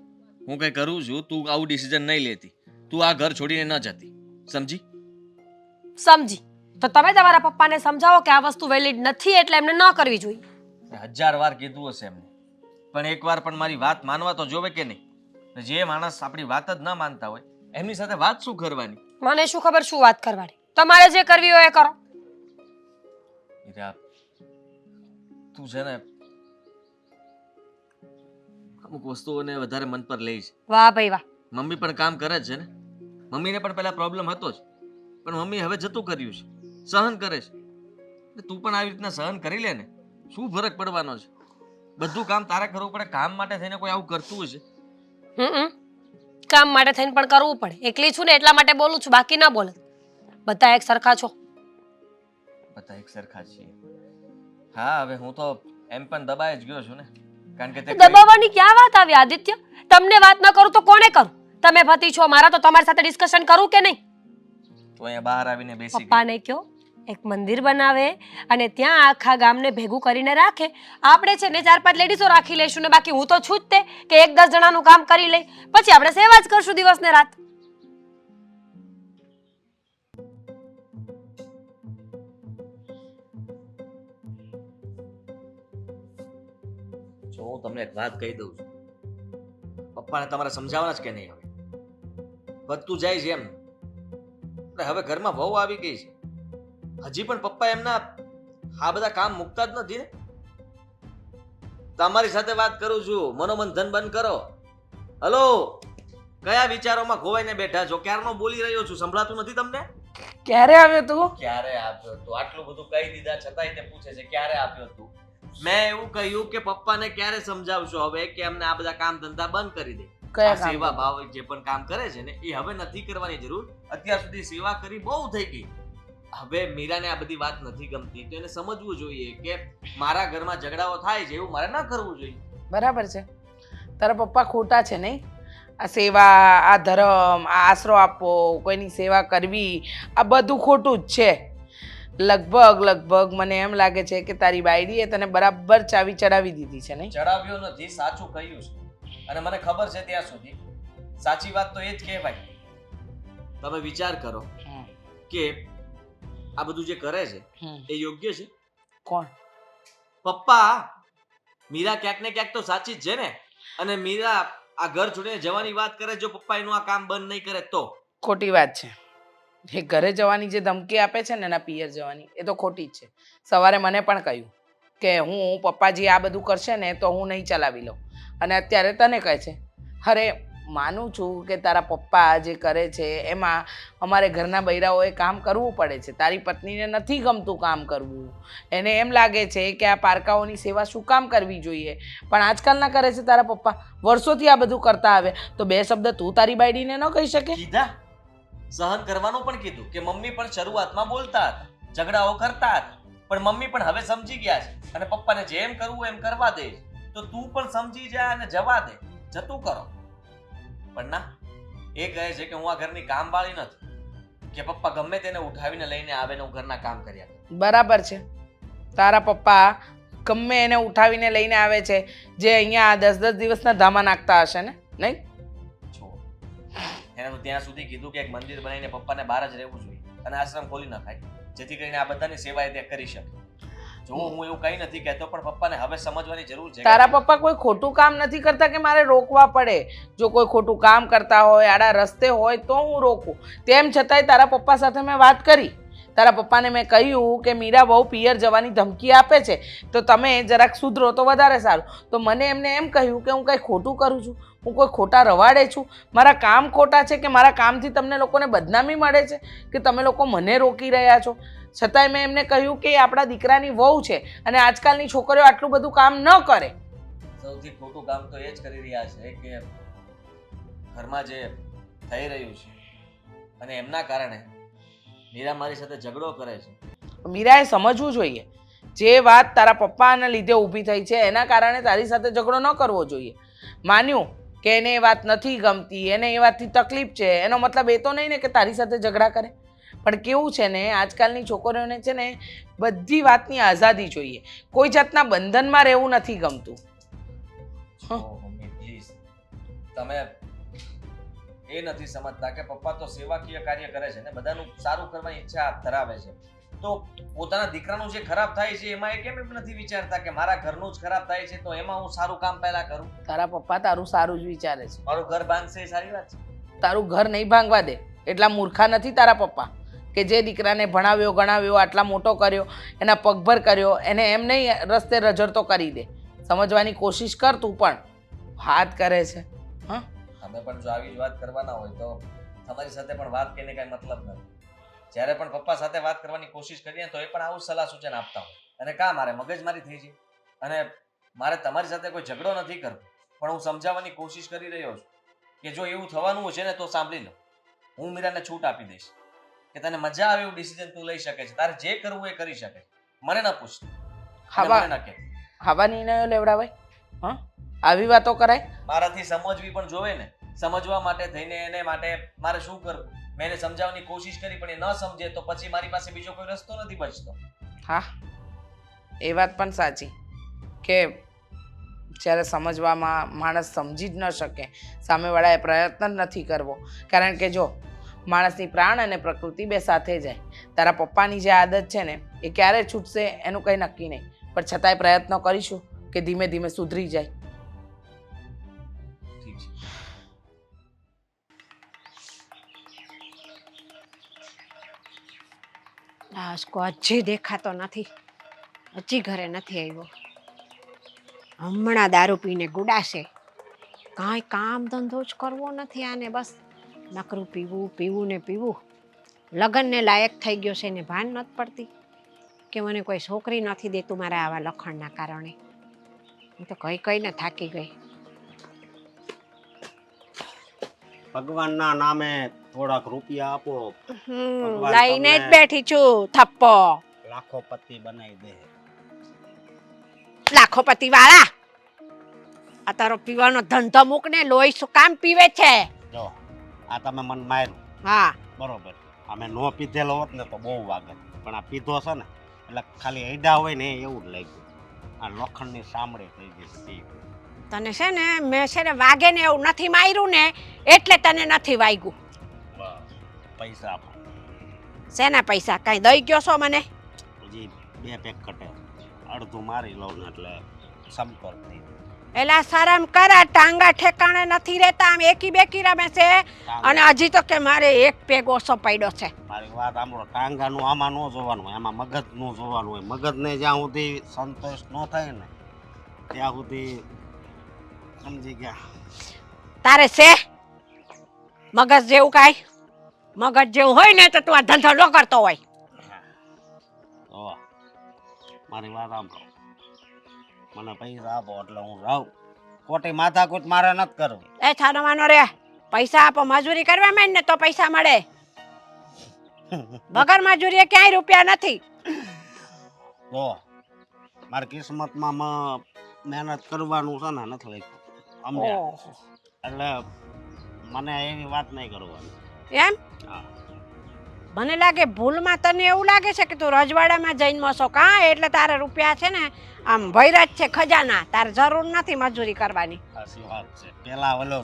હું કઈ કરું છું, તું આવું ડિસિઝન નહીં લેતી. તું આ ઘર છોડીને ન જતી. સમજી? સમજી. તો તમે તમારા પપ્પાને સમજાવો કે આ વસ્તુ વેલિડ નથી એટલે એમને ન કરવી જોઈએ. 1000 વાર કીધું હશે એમને, પણ એકવાર પણ મારી વાત માનવા તો જોવે કે નહીં? જે માણસ આપણી વાત જ ન માનતા હોય એમની સાથે વાત શું કરવાની? મને શું ખબર શું વાત કરવાની? તમારે જે કરવી હોય એ કરો. હીરા, તું છે ને અમુક વસ્તુઓને વધારે મન પર લે છે. વાહ ભાઈ વાહ. મમ્મી પણ કામ કરે જ છે ને. મમ્મીને પણ પહેલા પ્રોબ્લેમ હતો જ, પણ મમ્મી હવે જતું કર્યું છે, સહન કરે છે. તું પણ આવી રીતના સહન કરી લે ને, શું ફરક પડવાનો છે? બધું કામ તારે કરવું પડે. કામ માટે થઈને કોઈ આવું કરતું હશે? કામ માટે થઈને પણ કરવું પડે. એકલી છું ને એટલા માટે બોલું છું, બાકી ના બોલે. બધા એક સરખા છો. બધા એક સરખા છીએ. હા, હવે હું તો એમ પણ દબાઈ જ ગયો છું ને, કારણ કે તે દબાવવાની ક્યાં વાત આવી આદિત્ય? તમને વાત ન કરું તો કોને કરું? તમે પતિ છો મારા, તો તમારી સાથે ડિસ્કશન કરું કે નહીં? તું અહીંયા બહાર આવીને બેસી ગઈ. પપ્પાને કહો એક મંદિર બનાવે અને ત્યાં આખા ગામને ભેગું કરીને રાખે. આપણે છે ને 4-5 લેડીઝો રાખી લઈશું ને બાકી હું તો છું જ તે કે 1-10 જણાનું કામ કરી લઈ, પછી આપણે સેવા જ કરશું દિવસ ને રાત. જો હું તમને એક વાત કહી દઉં છું, પપ્પાને તમારે સમજાવવાના જ કે નહીં? હવે વધતું જાય છે એમ. એટલે હવે ઘરમાં વહુ આવી ગઈ છે, હજી પણ પપ્પા એમના આ બધા કામ મૂકતા જ નથી ને. તમારી સાથે વાત કરું છું, મનોમંથન બંધ કરો. હલો, કયા વિચારોમાં ખોવાઈને બેઠા છો? ક્યારનો બોલી રહ્યો છું, સંભળાતું નથી તમને? ક્યારે આવ્યો તું? ક્યારે આપ્યો તું? આટલું બધું કહી દીધા છતાંય તે પૂછે છે ક્યારે આપ્યો તું. મેં એવું કહ્યું કે પપ્પાને ક્યારે સમજાવશો હવે કે અમને આ બધા કામ ધંધા બંધ કરી દે. કયા આ કામ? સેવા ભાવ જે પણ કામ કરે છે ને એ હવે નથી કરવાની જરૂર. અત્યાર સુધી સેવા કરી બહુ થઈ ગઈ. હવે મીરાને આ બધી વાત નથી ગમતી, તો એને સમજવું જોઈએ કે મારા ઘરમાં ઝઘડાઓ થાય છે એવું મારે ના કરવું જોઈએ. બરાબર છે, તારા પપ્પા ખોટા છે નહીં? આ સેવા, આ ધર્મ, આ આશરો આપવો, કોઈની સેવા કરવી, આ બધું ખોટું જ છે. લગભગ મને એમ લાગે છે કે તારી બાયડીએ તને બરાબર ચાવી ચડાવી દીધી છે નહીં? ચડાવ્યો નથી, સાચું કહ્યું છે. અને મને ખબર છે ત્યાં સુધી સાચી વાત તો એ જ કહેવાય. તમે વિચાર કરો કે આ બધું જે કરે છે એ યોગ્ય છે? કોણ? પપ્પા. મીરા ક્યાંક ને ક્યાંક તો સાચી જ છે ને. અને મીરા આ ઘર છોડીને જવાની વાત કરે, જો પપ્પા એનું આ કામ બંધ નહીં કરે તો ખોટી વાત છે. એ ઘરે જવાની જે ધમકી આપે છે ને એના પિયર જવાની, એ તો ખોટી જ છે. સવારે મને પણ કહ્યું કે હું પપ્પાજી આ બધું કરશે ને તો હું નહીં ચલાવી લઉં, અને અત્યારે તને કહે છે. અરે માનું છું કે તારા પપ્પા જે કરે છે એમાં અમારે ઘરના બૈરાઓએ કામ કરવું પડે છે. તારી પત્નીને નથી ગમતું કામ કરવું, એને એમ લાગે છે કે આ પારકાઓની સેવા શું કામ કરવી જોઈએ, પણ આજકાલના કરે છે તારા પપ્પા. વર્ષોથી આ બધું કરતા આવે તો બે શબ્દ તું તારી બાયડીને ન કહી શકે? કીધા, સહન કરવાનું પણ કીધું કે મમ્મી પણ શરૂઆતમાં બોલતા હતા, ઝઘડાઓ કરતા હતા, પણ મમ્મી પણ હવે સમજી ગયા છે અને પપ્પાને જેમ કરવું એમ કરવા દે. તો તું પણ સમજી જા અને જવા દે, જતું કરો. પણ ના, એ કહે છે કે હું આ ઘરની કામવાળી નથી, કે પપ્પા ગમે તેને ઉઠાવીને લઈને આવે ને હું ઘરના કામ કર્યા કરું. બરાબર છે, તારા પપ્પા ગમે એને ઉઠાવીને લઈને આવે છે, જે અહીંયા 10-10 દિવસના ધામા નાખતા હશે ને, નહીં? એને તો ત્યાં સુધી કીધું કે એક મંદિર બનાવીને પપ્પાને બહાર જ રહેવું જોઈએ અને આશ્રમ ખોલી નખાય, જેથી કરીને આ બધાની સેવા એ તે કરી શકે. જો હું એવું કંઈ નથી કહેતો, પણ પપ્પાને હવે સમજવાની જરૂર છે. તારા પપ્પા કોઈ ખોટું કામ નથી કરતા કે મારે રોકવા પડે. જો કોઈ ખોટું કામ કરતા હોય, આડા રસ્તે હોય તો હું રોકું. તેમ છતાંય તારા પપ્પા સાથે મેં વાત કરી. તારા પપ્પાને મેં કહ્યું કે મીરા બહુ પિયર જવાની ધમકી આપે છે, તો તમે જરાક સુધરો તો વધારે સારું. તો મને એમને એમ કહ્યું કે હું કંઈ ખોટું કરું છું, હું કોઈ ખોટા રવાડે છું, મારા કામ ખોટા છે કે મારા કામથી તમને લોકોને બદનામી મળે છે કે તમે લોકો મને રોકી રહ્યા છો? છતાંય મેં એમને કહ્યું કે એ આપણા દીકરાની વહુ છે અને આજકાલની છોકરીઓ આટલું બધું કામ ન કરે. સૌથી ખોટું કામ તો એ જ કરી રહ્યા છે કે ઘરમાં જે થઈ રહ્યું છે અને એમના કારણે મીરા મારી સાથે ઝઘડો કરે છે. મીરાએ સમજવું જોઈએ, જે વાત તારા પપ્પાના લીધે ઊભી થઈ છે એના કારણે તારી સાથે ઝઘડો ન કરવો જોઈએ. માન્યું કે એને એ વાત નથી ગમતી, એને એ વાતથી તકલીફ છે, એનો મતલબ એ તો નહીં ને કે તારી સાથે ઝઘડા કરે. પણ કેવું છે ને, આજકાલની છોકરીઓને છે ને બધી વાતની આઝાદી જોઈએ, કોઈ જાતના બંધનમાં રહેવું નથી ગમતું. મમ્મી પ્લીઝ, તમે એ નથી સમજતા કે પપ્પા તો સેવાકીય કાર્ય કરે છે ને બધાનું સારું કરવાની ઈચ્છા ધરાવે છે, તો પોતાના દીકરાનું જે ખરાબ થાય છે એમાં એ કેમ એમ નથી વિચારતા કે મારા ઘરનું જ ખરાબ થાય છે તો એમાં હું સારું કામ પહેલા કરું? તારા પપ્પા તારું સારું જ વિચારે છે. મારું ઘર ભાંગશે એ સારી વાત છે? તારું ઘર નહીં ભાંગવા દે. એટલા મૂર્ખા નથી તારા પપ્પા કે જે દીકરાને ભણાવ્યો ગણાવ્યો આટલા મોટો કર્યો, એના પગભર કર્યો, એને એમ નહીં રસ્તે રઝળતો કરી દે. સમજવાની કોશિશ કર તું પણ. હાથ કરે છે. હા, અમે પણ જો આવી જ વાત કરવાના હોય તો તમારી સાથે પણ વાત કરીને કાંઈ મતલબ નથી. જ્યારે પણ પપ્પા સાથે વાત કરવાની કોશિશ કરીએ તો એ પણ આવું સલાહ સૂચન આપતા હોય અને કાં મારે મગજમારી થઈ છે. અને મારે તમારી સાથે કોઈ ઝઘડો નથી કરવો, પણ હું સમજાવવાની કોશિશ કરી રહ્યો છું કે જો એવું થવાનું છે ને તો સાંભળી લો. હું મીરાને છૂટ આપી દઈશ કે તને મજા આવે એવું ડિસિઝન તું લઈ શકે છે, તારે જે કરવું એ કરી શકે. મને ન પૂછ, હવા મને ન કહે. હવા નિર્ણયો લેવડાવાય? હા, આવી વાતો કરાય? મારાથી સમજવી પણ જોવે ને. સમજવા માટે થઈને એને માટે મારે શું કરવું? મેં એને સમજાવવાની કોશિશ કરી પણ એ ન સમજે તો પછી મારી પાસે બીજો કોઈ રસ્તો નથી બચતો. હા, એ વાત પણ સાચી કે જ્યારે સમજવામાં માણસ સમજી જ ન શકે, સામેવાળાએ પ્રયત્ન જ નથી કરવો. કારણ કે જો માણસની પ્રાણ અને પ્રકૃતિ બે સાથે જાય. તારા પપ્પાની જે આદત છે ને એ ક્યારે છૂટશે એનું કંઈ નક્કી નહીં, પણ છતાંય પ્રયત્નો કરીશું કે ધીમે ધીમે સુધરી જાય. ઠીક છે. આસકો હજી દેખાતો નથી, હજી ઘરે નથી આવ્યો. હમણાં દારૂ પીને ગુડાશે. કાંઈ કામ ધંધો જ કરવો નથી આને, બસ નકરું પીવું પીવું ને પીવું. લગ્નને લાયક થઈ ગયો છે ને ભાન નથી પડતી કે મને કોઈ છોકરી નથી દેતું મારા આવા લખણના કારણે. હું તો કહીને થાકી ગઈ. ભગવાનના નામે થોડાક રૂપિયા આપો, ભગવાન લઈને જ તમને બેઠી છું થપ્પો. લાખોપતિ બનાવી દે. લાખોપતિ વાળા, આ તારો પીવાનો ધંધો મૂક ને. લોહી શું કામ પીવે છે? જો આ તમે મન માર્યું હા, બરોબર, અમે નો પીધેલો હોત ને તો બહુ વાગે, પણ આ પીધો છે ને એટલે ખાલી ઐડા હોય ને એવું જ લાગ્યું. આ લોખંડની સાંભળી થઈ ગઈ છે. તને છે ને મેં છે ને વાગે ને એવું નથી માર્યું ને એટલે તને નથી વાગ્યું. પૈસા આપો. શેના પૈસા? કાંઈ દઈ ગયો છો મને? હજી 2 પેક કટે, અડધું મારી લઉં ને એટલે સંપર્ક થઈ જાય. એલા શરમ કરા, ટાંગા ઠેકાણે નથી રહેતા, આમ એકી બેકી રમે છે. અને હજી તો કે મારે એક પેગ ઓછો પડ્યો છે. મારી વાત સાંભળો, ટાંગાનું આમાં ન જોવાનું હોય, આમાં મગજનું જોવાનું હોય. મગજને જ્યાં સુધી સંતોષ ન થાય ને ત્યાં સુધી સમજી ગયા. તારે છે મગજ જેવું કાંઈ? મગજ જેવું હોય ને તો તું આ ધંધો ન કરતો હોય. તો મારી વાત સાંભળો, મને પૈસા આપો એટલે હું રહું. ખોટી માથાકૂટ મારે નથી કરવી. એ છાનવાનો રે, પૈસા આપો, મજૂરી કરવા માંડ ને તો પૈસા મળે. વગર મજૂરીએ ક્યાંય રૂપિયા નથી. તો મારી કિસ્મતમાં મહેનત કરવાનું છે ને નથી લખ્યું, સમજ્યા? એટલે મને એવી વાત નહીં કરવાની. એમ હા. મને લાગે ભૂલમાં તને એવું લાગે છે કે તું રજવાડામાં જઈને છો કાં, એટલે તારે રૂપિયા છે ને આમ ભૈરા જ છે ખજાના. તારે જરૂર નથી મજૂરી કરવાની. સાચી વાત છે. પેલા ઓલો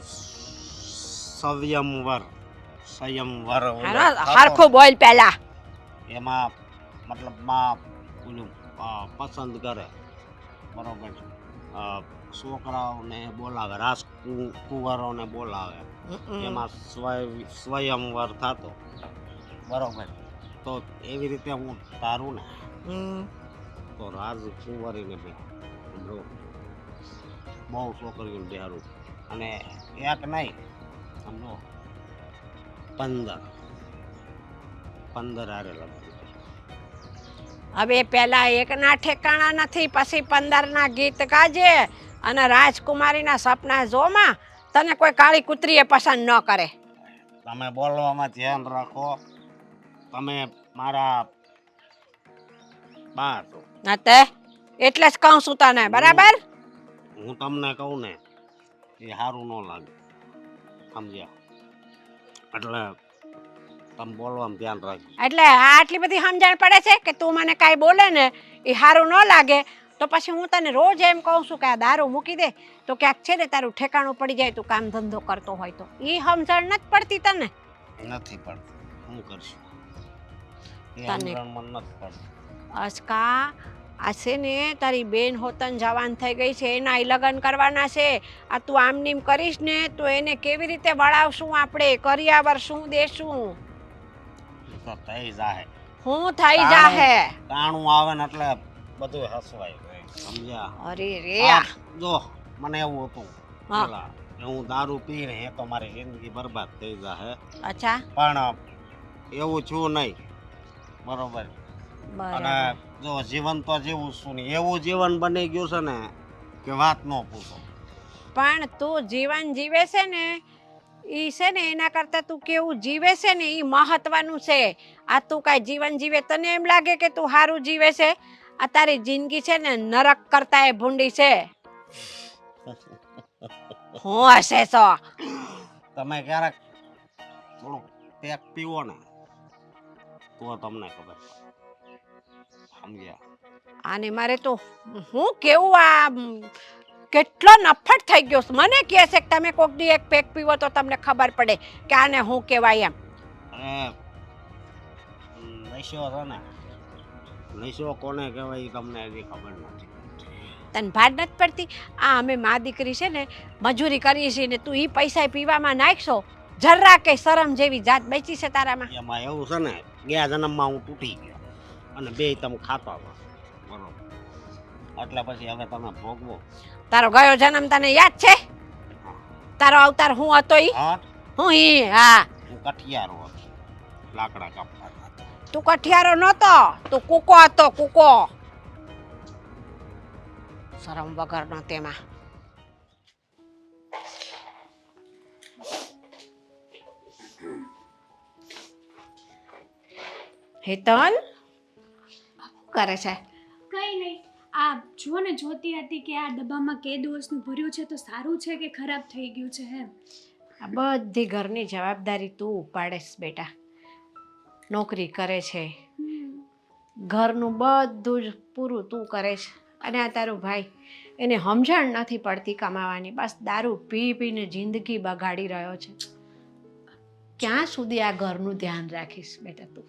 સંયમવર હરખું બોલ પેલા. એમાં મતલબમાં ઓલું પસંદ કરે, બરોબર, છોકરાઓને બોલાવે, રાજકુંવરોને બોલાવે, એમાં સ્વયંવર થતો, બરોબર. તો એવી રીતે હું તારું ને તો રાજકુંવરીને બી બહુ છોકરીઓને બિહારું, અને એક નહીં સમજો 15 હારે લગ્ન. હવે પેલા એકના ઠેકાણા નથી, પછી 15ના ગીત ગાજે અને રાજકુમારીના સપના જોમાં. તને કોઈ કાળી કૂતરીએ પસંદ ન કરે. તમે બોલવામાં ધ્યાન રાખો. તમે મારા બા છો. તે એટલે જ કહું છું તને, બરાબર? હું તમને કહું ને એ સારું ન લાગે, સમજ્યા? એટલે તમે બોલવામાં ધ્યાન રાખજો. એટલે આટલી બધી સમજણ પડે છે કે તું મને કાંઈ બોલે ને એ સારું ન લાગે તો પછી હું તને રોજ એમ કહું છું કે આ દારૂ મૂકી દે તો ક્યાંક છે ને તારું ઠેકાણું પડી જાય, તું કામ ધંધો કરતો હોય તો. એ સમજણ નથી પડતી તને? નથી પડતી, શું કરશું? એ તને સમજણમાં નથી પડતી. અસ્કા, આ છે ને તારી બેન હોતન જવાન થઈ ગઈ છે, એના લગ્ન કરવાના છે. આ તું આમ નીમ કરીશ ને તો એને કેવી રીતે વળાવશું આપણે? કરિયાવર શું દેશું? તો થઈ જાય. હું થઈ જાહે? તાણું આવે ને એટલે બધું હસવાય, સમજ્યા? અરે રે, જો મને એવું હતું હા. પેલા કે હું દારૂ પીને એ તો મારી જિંદગી બરબાદ થઈ જાય, અચ્છા, પણ એવું છું નહીં, બરોબર. અને બરાબર. જો જીવન તો જીવું છું ને એવું જીવન બની ગયું છે ને કે વાત ન પૂછો. પણ તું જીવન જીવે છે ને ઈ છે ને એના કરતાં તું કેવું જીવે છે ને ઈ મહત્વનું છે. આ તું કાંઈ જીવન જીવે તને એમ લાગે કે તું સારું જીવે છે? આ તારી જિંદગી છે ને નરક કરતા એ ભૂંડી છે. હું હશે છો? તમે ક્યારેક થોડું પેક પીવો ને તો તમને ખબર પડે. સમજ્યા? અને મારે તો હું કેવું આ કેટલો નફટ થઈ ગયો છે. મને કહે છે કે તમે કોક દી એક પેક પીવો તો તમને ખબર પડે કે આને શું કહેવાય એમ. અને નશો છે ને, નશો કોને કહેવાય એ તમને હજી ખબર નથી. તને ભાન નથી પડતી? આ અમે મા દીકરી છે ને મજૂરી કરીએ છીએ ને તું એ પૈસા પીવામાં નાખશો? જરા કે શરમ જેવી જાત બચી છે તારામાં? એમાં એવું છે ને, ગયા જન્મમાં હું તૂટી ગયો અને બે તમે ખાતા હતા, બરોબર? એટલે પછી હવે તમે ભોગવો. તારો ગયો જન્મ તને યાદ છે? તારો અવતાર હું હતો ઈ? હા, હું ઈ? હા, હું કઠિયારો હતો, લાકડા કાપતા હતા. તું કઠિયારો નહોતો, તું કૂકો હતો, કૂકો. શરમ વગરનો તેમાં. હેતલ શું કરે છે? કંઈ નહીં, આ જો ને જોતી હતી કે આ ડબ્બામાં કે દિવસનું ભર્યું છે તો સારું છે કે ખરાબ થઈ ગયું છે એમ. આ બધી ઘરની જવાબદારી તું ઉપાડેશ બેટા. નોકરી કરે છે, ઘરનું બધું જ પૂરું તું કરે છે. અને આ તારો ભાઈ, એને સમજણ નથી પડતી કમાવાની, બસ દારૂ પી પીને જિંદગી બગાડી રહ્યો છે. ક્યાં સુધી આ ઘરનું ધ્યાન રાખીશ બેટા તું?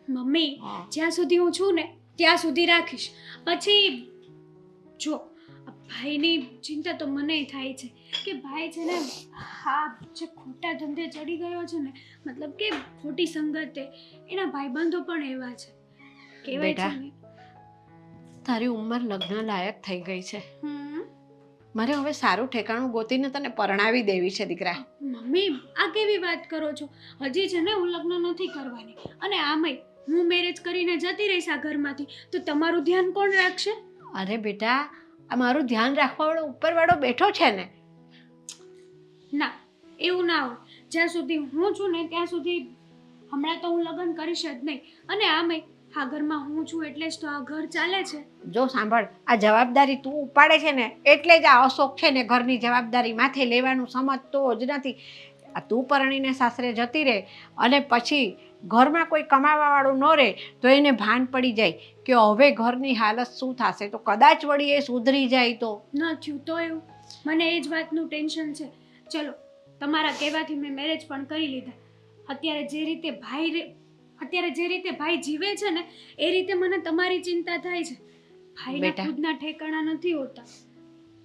મમ્મી, હા. જ્યાં સુધી હું છું ને ત્યાં સુધી રાખીશ. પછી જો આ ભાઈની ચિંતા તો મને થાય છે કે ભાઈ છે ને હા જે ખોટા ધંધે ચડી ગયો છે ને, મતલબ કે ખોટી સંગતે, એના ભાઈબંધો પણ એવા છે. કહેવાય બેટા, છે ને. તારી ઉંમર લગ્ન લાયક થઈ ગઈ છે. હમ. મારે હવે સારું ઠેકાણું ગોતીને તને પરણાવી દેવી છે દીકરા. મમ્મી, આ કેવી વાત કરો છો? હજી છે ને હું લગ્ન નથી કરવાની. અને આમાંય હું મેરેજ કરીને જતી રહીશ આ ઘરમાંથી તો તમારું ધ્યાન કોણ રાખશે? અરે બેટા, આ મારું ધ્યાન રાખવાવાળો ઉપરવાળો બેઠો છે ને. ના, એવું ના હોય. જ્યાં સુધી હું છું ને ત્યાં સુધી હમણાં તો હું લગ્ન કરીશ જ નહીં. અને આમાંય આ ઘરમાં હું છું એટલે જ તો આ ઘર ચાલે છે. જો સાંભળ, આ જવાબદારી તું ઉપાડે છે ને એટલે જ આ અશોક છે ને ઘરની જવાબદારી માથે લેવાનું સમજતો જ નથી. આ તું પરણીને સાસરે જતી રહે અને પછી ઘરમાં કોઈ કમાવાવાળું ન રહે તો એને ભાન પડી જાય કે હવે ઘરની હાલત શું થશે. તો કદાચ વળી એ સુધરી જાય તો. ન થયું તો એવું મને એ જ વાતનું ટેન્શન છે. ચલો, તમારા કહેવાથી મેં મેરેજ પણ કરી લીધા. અત્યારે જે રીતે ભાઈ જીવે છે ને એ રીતે મને તમારી ચિંતા થાય છે. ભાઈના બેટા. ખુદના ઠેકાણા નથી હોતા.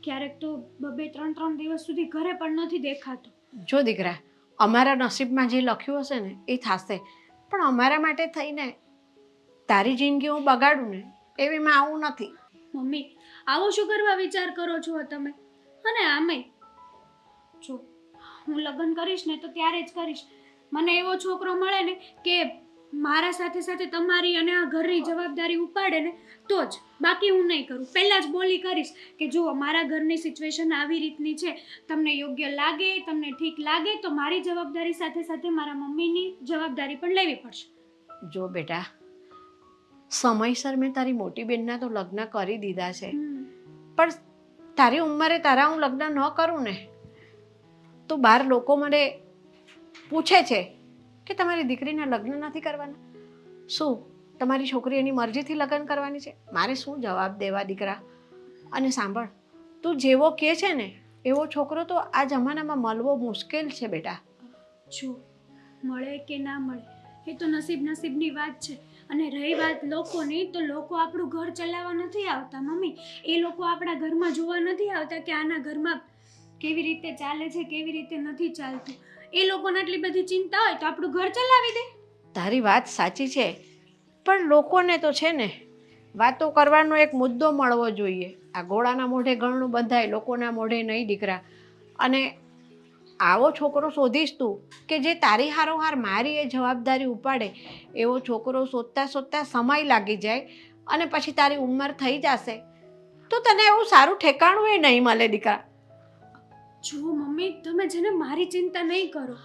ક્યારેક તો 2-3 દિવસ સુધી ઘરે પણ નથી દેખાતો. જો દીકરા, અમારા નસીબમાં જે લખ્યું હશે ને એ થશે. પણ અમારા માટે થઈને તારી જિંદગી હું બગાડું ને એવીમાં આવું નથી. મમ્મી, આવું શું કરવા વિચાર કરો છો તમે? અને આમેય જો હું લગ્ન કરીશ ને તો ત્યારે જ કરીશ. મને એવો છોકરો મળે ને કે મારા સાથે સાથે તમારી અને આ ઘરની જવાબદારી ઉપાડે ને તો જ. બાકી હું નહીં કરું. પહેલાં જ બોલી કરીશ કે જુઓ મારા ઘરની સિચ્યુએશન આવી રીતની છે, તમને યોગ્ય લાગે, તમને ઠીક લાગે તો મારી જવાબદારી સાથે સાથે મારા મમ્મીની જવાબદારી પણ લેવી પડશે. જો બેટા, સમયસર મેં તારી મોટી બેનના તો લગ્ન કરી દીધા છે, પણ તારી ઉંમરે તારા હું લગ્ન ન કરું ને તો બહાર લોકો મને પૂછે છે કે તમારી દીકરીના લગ્ન નથી કરવાના. શું તમારી છોકરી એની મરજીથી લગ્ન કરવાની છે? મારે શું જવાબ દેવા દીકરા? અને સાંભળ, તું જેવો કહે છે ને એવો છોકરો તો આ જમાનામાં મળવો મુશ્કેલ છે બેટા. જો મળે કે ના મળે એ તો નસીબની વાત છે. અને રહી વાત લોકોની, તો લોકો આપણું ઘર ચલાવવા નથી આવતા મમ્મી. એ લોકો આપણા ઘરમાં જોવા નથી આવતા કે આના ઘરમાં કેવી રીતે ચાલે છે, કેવી રીતે નથી ચાલતું. એ લોકોને આટલી બધી ચિંતા હોય તો આપણું ઘર ચલાવી દે. તારી વાત સાચી છે, પણ લોકોને તો છે ને વાતો કરવાનો એક મુદ્દો મળવો જોઈએ. આ ઘોડાના મોઢે ગળનું બંધાય, લોકોના મોઢે નહીં દીકરા. અને આવો છોકરો શોધીશ તું કે જે તારી હારોહાર મારી એ જવાબદારી ઉપાડે. એવો છોકરો શોધતા શોધતા સમય લાગી જાય અને પછી તારી ઉંમર થઈ જશે તો તને એવું સારું ઠેકાણું એ નહીં મળે દીકરા. જો મમ્મી તમે છે ને મારી ચિંતા નહીં કરો.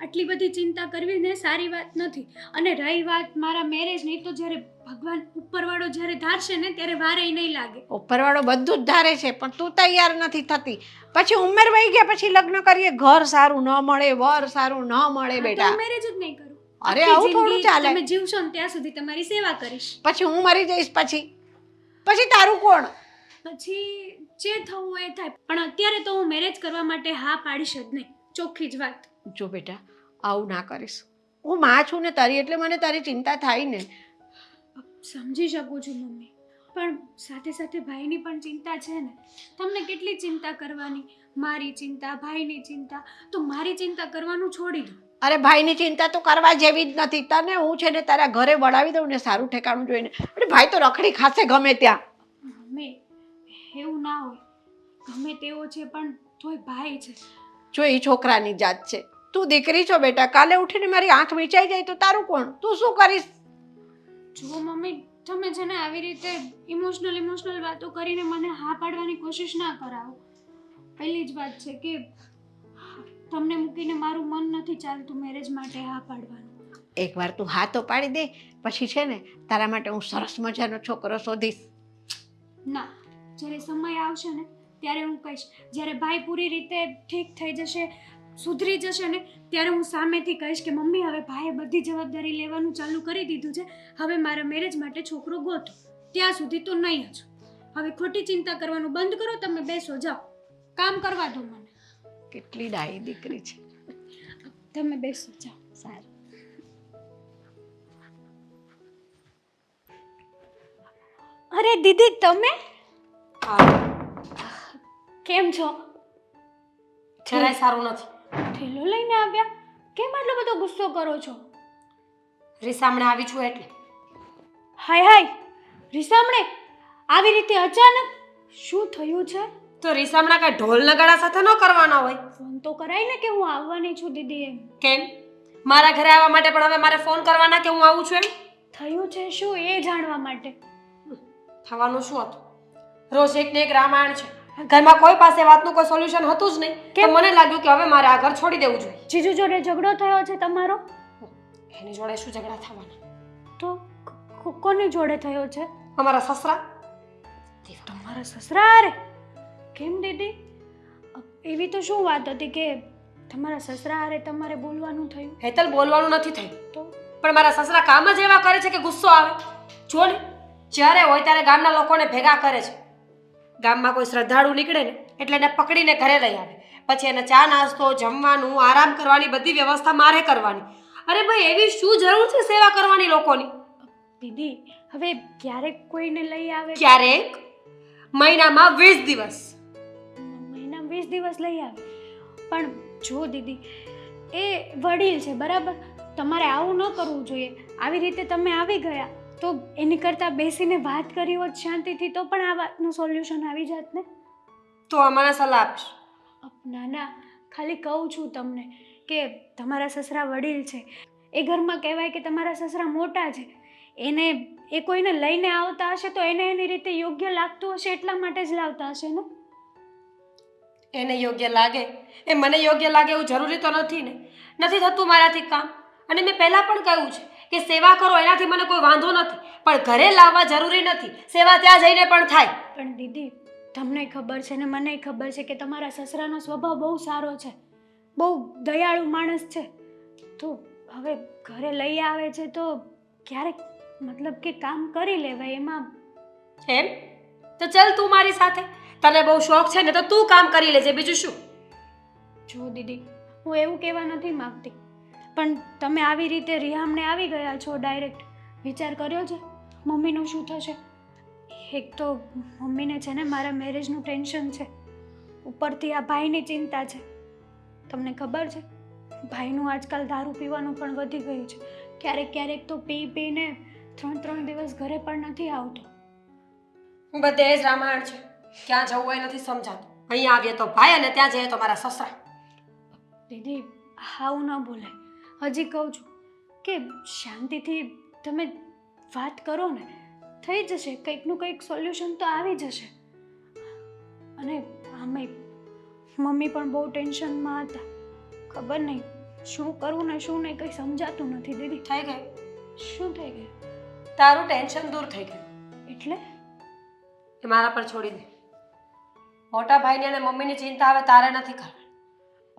આટલી બધી ચિંતા કરવી ને સારી વાત નથી. અને રહી વાત મારા મેરેજની, તો જ્યારે ભગવાન ઉપરવાળો જ્યારે ધારશે ને ત્યારે વારે નહીં લાગે. ઉપરવાળો બધું જ ધારે છે પણ તું તૈયાર નથી થતી. પછી ઉંમર વહી ગયા પછી લગ્ન કરીએ, ઘર સારું ન મળે, વર સારું ન મળે બેટા. મેરેજ જ નહીં કરું. અરે આખી આવું થોડું જિંદગી ચાલે. તમે જીવશો ને ત્યાં સુધી તમારી સેવા કરીશ. પછી હું મરી જઈશ પછી તારું કોણ? પછી જે થવું હોય એ થાય, પણ અત્યારે તો હું મેરેજ કરવા માટે હા પાડીશ જ નહીં. ચોખ્ખી જ વાત. જો બેટા આવું ના કરીશ. હું માં છું ને તારી, એટલે મને તારી ચિંતા થાય ને. સમજી શકું છું મમ્મી, પણ સાથે સાથે ભાઈની પણ ચિંતા છે ને. તમને કેટલી ચિંતા કરવાની? મારી ચિંતા, ભાઈની ચિંતા. તો મારી ચિંતા કરવાનું છોડી દો. અરે ભાઈની ચિંતા તો કરવા જેવી જ નથી. તને હું છે ને તારા ઘરે વળાવી દઉં ને સારું ઠેકાણું જોઈને. અરે ભાઈ તો રખડી ખાશે ગમે ત્યાં. મમ્મી એવું ના હોય. ગમે તેવો છે પણ તોય ભાઈ છે. જો એ છોકરાની જાત છે. તું દીકરી છો બેટા. કાલે ઉઠીને મારી આંખ મીચાઈ જાય તો તારું કોણ? તું શું કરીશ? જુઓ મમ્મી, તમે છે ને આવી રીતે ઇમોશનલ વાતો કરીને મને હા પાડવાની કોશિશ ના કરાવો. પહેલી જ વાત છે કે તમને મૂકીને મારું મન નથી ચાલતું મેરેજ માટે હા પાડવાનું. એકવાર તું હા તો પાડી દે, પછી છે ને તારા માટે હું સરસ મજાનો છોકરો શોધીશ. ના, જ્યારે સમય આવશે ને ત્યારે હું કહીશ. જ્યારે ભાઈ પૂરી રીતે ઠીક થઈ જશે, સુધરી જશે ને, ત્યારે હું સામેથી કહીશ કે મમ્મી હવે ભાઈએ બધી જવાબદારી લેવાનું ચાલુ કરી દીધું છે, હવે મારા મેરેજ માટે છોકરો ગોતો. ત્યાં સુધી તો નહીં જ. હવે ખોટી ચિંતા કરવાનું બંધ કરો. તમે બેસો, જાઓ, કામ કરવા દો મને. કેટલી ડાઈ દીકરી છે. તમે બેસો, જાઓ. સારું. અરે દીદી, તમે કેમ છો? જરાય સારું નથી. થેલો લઈને આવ્યા? કેમ આટલો બધો ગુસ્સો કરો છો? રીસામણે આવી છું એટલે. હાય હાય, રીસામણે આવી રીતે અચાનક શું થયું છે? તો રીસામણા કાંઈ ઢોલ નગાડા સાથે ન કરવાના હોય. ફોન તો કરાય ને કે હું આવવાની છું દીદી. એમ કેમ? મારા ઘરે આવવા માટે પણ હવે મારે ફોન કરવાના કે હું આવું છું એમ? થયું છે શું એ જાણવા માટે. થવાનું શું હતું? રોજ એક ને એક રામાયણ છે. ઘરમાં કોઈ પાસે વાતનું કોઈ સોલ્યુશન હતું જ નહીં. તો મને લાગ્યું કે હવે મારે આ ઘર છોડી દેવું જોઈએ. જીજુ જોડે ઝઘડો થયો છે તમારો? એની જોડે શું ઝઘડા થવાના? તો કોની જોડે થયો છે? અમારા સસરા. તમારા સસરા હારે? કેમ દીદી? એવી તો શું વાત હતી કે તમારા સસરા હારે તમારે બોલવાનું થયું? હેતલ, બોલવાનું નથી થયું. તો પણ મારા સસરા કામ જ એવા કરે છે કે ગુસ્સો આવે. જો ને, જ્યારે હોય ત્યારે ગામના લોકોને ભેગા કરે છે. ગામમાં કોઈ શ્રદ્ધાળુ નીકળે ને એટલે એને પકડીને ઘરે લઈ આવે. પછી એને ચા નાસ્તો, જમવાનું, આરામ કરવાની બધી વ્યવસ્થા મારે કરવાની. અરે ભાઈ, એવી શું જરૂર છે સેવા કરવાની લોકોની? દીદી, હવે ક્યારેક કોઈને લઈ આવે? ક્યારેક મહિનામાં 20 દિવસ. મહિના 20 દિવસ લઈ આવે. પણ જો દીદી, એ વડીલ છે, બરાબર? તમારે આવું ન કરવું જોઈએ. આવી રીતે તમે આવી ગયા તો એની કરતાં બેસીને વાત કરી હોત શાંતિથી, તો પણ આ વાતનું સોલ્યુશન આવી જાત ને. તો મને સલાહ આપશ? ના ના, ખાલી કહું છું તમને કે તમારા સસરા વડીલ છે. એ ઘરમાં કહેવાય કે તમારા સસરા મોટા છે. એને એ કોઈને લઈને આવતા હશે તો એને એની રીતે યોગ્ય લાગતું હશે, એટલા માટે જ લાવતા હશે ને. એને યોગ્ય લાગે એ મને યોગ્ય લાગે એવું જરૂરી તો નથી ને. નથી થતું મારાથી કામ. અને મેં પહેલાં પણ કહ્યું છે કે સેવા કરો એનાથી મને કોઈ વાંધો નથી, પણ ઘરે લાવવા જરૂરી નથી. સેવા ત્યાં જઈને પણ થાય. પણ દીદી, તમને ખબર છે ને મને ખબર છે કે તમારા સસરાનો સ્વભાવ બહુ સારો છે, બહુ દયાળુ માણસ છે. તો હવે ઘરે લઈ આવે છે તો ક્યારેક મતલબ કે કામ કરી લેવાય એમાં. એમ? તો ચાલ તું મારી સાથે. તને બહુ શોખ છે ને તો તું કામ કરી લેજે, બીજું શું. જો દીદી, હું એવું કહેવા નથી માગતી, પણ તમે આવી રીતે રિહામને આવી ગયા છો ડાયરેક્ટ. વિચાર કર્યો છે મમ્મીનું શું થશે? એક તો મમ્મીને છે ને મારા મેરેજનું ટેન્શન છે, ઉપરથી આ ભાઈની ચિંતા છે. તમને ખબર છે ભાઈનું આજકાલ દારૂ પીવાનું પણ વધી ગયું છે. ક્યારેક તો પીને 3 દિવસ ઘરે પણ નથી આવતો. બધે જ રામાયણ છે. ક્યાં જવું હોય નથી સમજાતું. અહીંયા આવીએ તો ભાઈ અને ત્યાં જઈએ તો મારા સસરા. દીદી, આવું ન બોલાય. હજી કહું છું કે શાંતિથી તમે વાત કરો ને, થઈ જશે. કંઈકનું કંઈક સોલ્યુશન તો આવી જશે. અને આમે મમ્મી પણ બહુ ટેન્શનમાં હતા. ખબર નહીં શું કરવું ને શું નહીં કંઈ સમજાતું નથી દીદી. થઈ ગયું શું થઈ ગયું? તારું ટેન્શન દૂર થઈ ગયું એટલે એ મારા પર છોડી દે. મોટા ભાઈની અને મમ્મીની ચિંતા હવે તારે નથી કરવાની.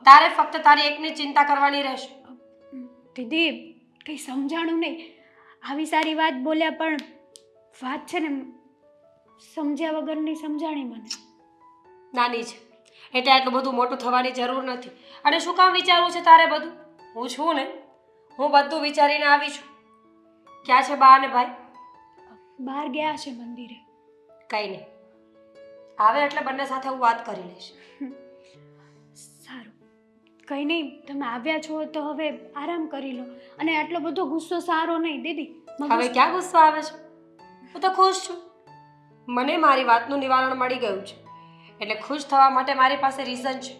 તારે ફક્ત તારી એકની ચિંતા કરવાની રહેશે. દીદી કંઈ સમજાણું નહીં. આવી સારી વાત બોલ્યા પણ વાત છે ને સમજ્યા વગરની સમજાણી મને. નાની છે એટલે આટલું બધું મોટું થવાની જરૂર નથી. અને શું કામ વિચારવું છે તારે બધું? હું છું ને, હું બધું વિચારીને આવી છું. ક્યાં છે બા અને ભાઈ? બહાર ગયા છે મંદિરે. કંઈ નહીં, આવે એટલે બંને સાથે હું વાત કરી લઈશ. સારું, કંઈ નહીં, તમે આવ્યા છો તો હવે આરામ કરી લો. અને આટલો બધો ગુસ્સો સારો નહીં દીદી. હવે ક્યાં ગુસ્સો આવે છે? હું તો ખુશ છું. મને મારી વાતનું નિવારણ મળી ગયું છે એટલે ખુશ થવા માટે મારી પાસે રીઝન છે.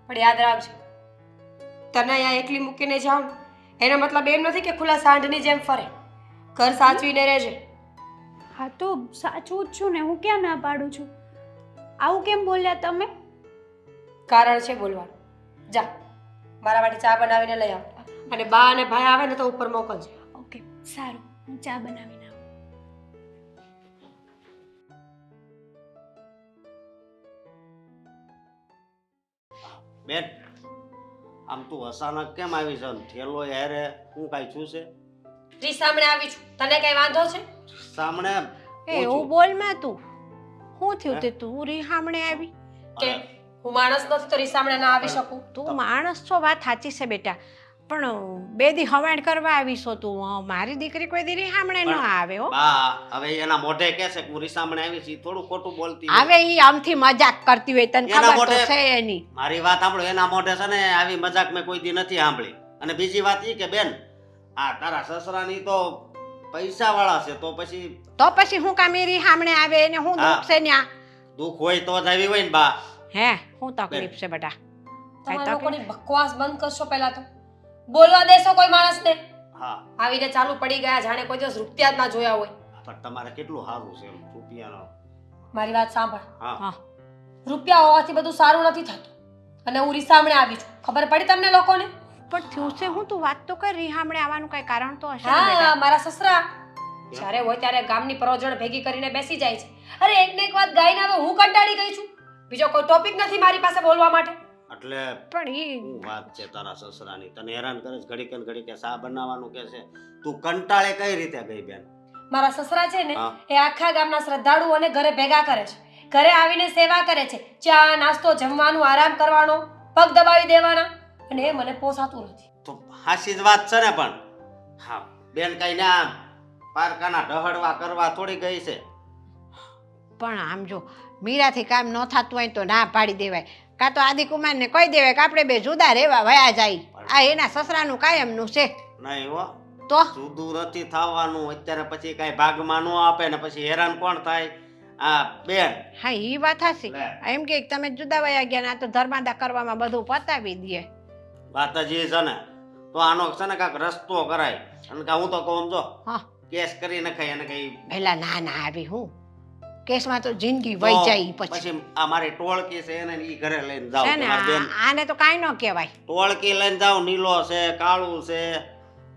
પણ યાદ રાખજો, તને અહીંયા એકલી મૂકીને જાઉં એનો મતલબ એમ નથી કે ખુલ્લા સાંઢની જેમ ફરે. ઘર સાચવીને રહેજે. હા તો સાચું જ છું ને, હું ક્યાં ના પાડું છું. આવું કેમ બોલ્યા તમે? કારણ છે બોલવાનું. જા મારા માટે ચા બનાવીને લઈ આવ. અને બા અને ભાઈ આવે ને તો ઉપર મોકલજે. ઓકે સારું, હું ચા બનાવીને આવું. બેન આમ તું અચાનક કેમ આવી છે? થેલો યારે હું કાંઈ છું છે? રી સામે આવી છું, તને કઈ વાંધો છે? સામણે એવું બોલ માં તું. શું થયું તે તું રીહામણે આવી? કે હું માણસ નથી તો રી સામે ના આવી શકું? તું માણસ છો, વાત સાચી છે બેટા, પણ બે દી હવાણ કરવા આવીશો તું. મારી દીકરી કોઈ દી રીહામણે ન આવે હો. બા હવે એના મોઢે કહે છે કે હું રીસામણે આવી છું, થોડું ખોટું બોલતી હોય. આવે ઈ આમથી મજાક કરતી હોય, તને એના ખબર તો મોઢે- છે એની. મારી વાત સાંભળો, એના મોઢે છે ને આવી મજાક મેં કોઈ દી નથી સાંભળી. અને બીજી વાત એ કે બેન આ તારા સસરાની તો પૈસા વાળા છે, તો પછી હું કામ ઈ રીહામણે આવે એને હું હા. દુઃખ છે ન્યા? દુઃખ હોય તો જ આવી હોય ને બા. હે હું તકલીફ છે બેટા? તમારા લોકોની બકવાસ બંધ કરશો પહેલા તો. બોલવા દેશો કોઈ માણસને? હા આવીને ચાલુ પડી ગયા જાણે કોઈ દિવસ રૂપિયા જ ના જોયા હોય. પણ તમારે કેટલું સારું છે એમ રૂપિયાનો. મારી વાત સાંભળ, હા રૂપિયા હોવાથી બધું સારું નથી થતું. અને હું રીસામણે આવી છું, ખબર પડી તમને લોકોને? પણ થયું છે હું, તું વાત તો કર. રીહામણે આવવાનું કઈ કારણ તો હશે ને હા, બેટા? મારા સસરા જ્યારે હોય ત્યારે ગામની પરોજણ ભેગી કરીને બેસી જાય છે. અરે એકને એક વાત ગાઈને હવે હું કંટાળી ગઈ છું. બીજો કોઈ ટોપિક નથી મારી પાસે બોલવા માટે. એટલે પણ ઈ શું વાત છે તારા સસરાની? તને હેરાન કરે છે ઘડીક ને ઘડીક કે શા બનાવવાનું કે છે? તું કંટાળે કઈ રીતે ગઈ બેન? મારા સસરા છે ને હા. એ આખા ગામના શ્રદ્ધાળુઓને ઘરે ભેગા કરે છે. ઘરે આવીને સેવા કરે છે. ચા નાસ્તો, જમવાનું, આરામ કરવાનો, પગ દબાવી દેવાના. અને એ મને પોસાતું નથી. તો હાસી જ વાત છે ને, પણ હા બેન કઈ ના પારકાના ઢહડવા કરવા થોડી ગઈ છે. પણ આમ જો મીરાથી કામ ન થતું હોય તો ના પાડી દેવાય, કાં તો આદિકુમારને કહી દેવાય કે આપણે બે જુદા રહેવા વયા જાય. આ એના સસરાનું કાયમનું છે. નહીં હો, તો જુદું નથી થવાનું. અત્યારે પછી કઈ ભાગમાં ન આપે ને પછી હેરાન કોણ થાય? આ બેન હા ઈ વાત હાસી. લે. એમ કે તમે જુદા વયા ગયા ને આ તો ધર્માદા કરવામાં બધું પતાવી દે. વાત જ એ છે ને, તો આનો છે ને કાંઈક રસ્તો કરાય. અને કાં હું તો કહું જો હા કેસ કરી નખાય અને કઈ પેલા ના ના આવી હું કેસમાં તો જિંદગી વહી જાય ઈ પછી પછી આ મારી ટોળકી છે એને ઈ ઘરે લઈને જાવ. છે ને તમારી બેન આને તો કાંઈ ન કહેવાય. ટોળકી લઈને જાવ, નીલો છે, કાળું છે,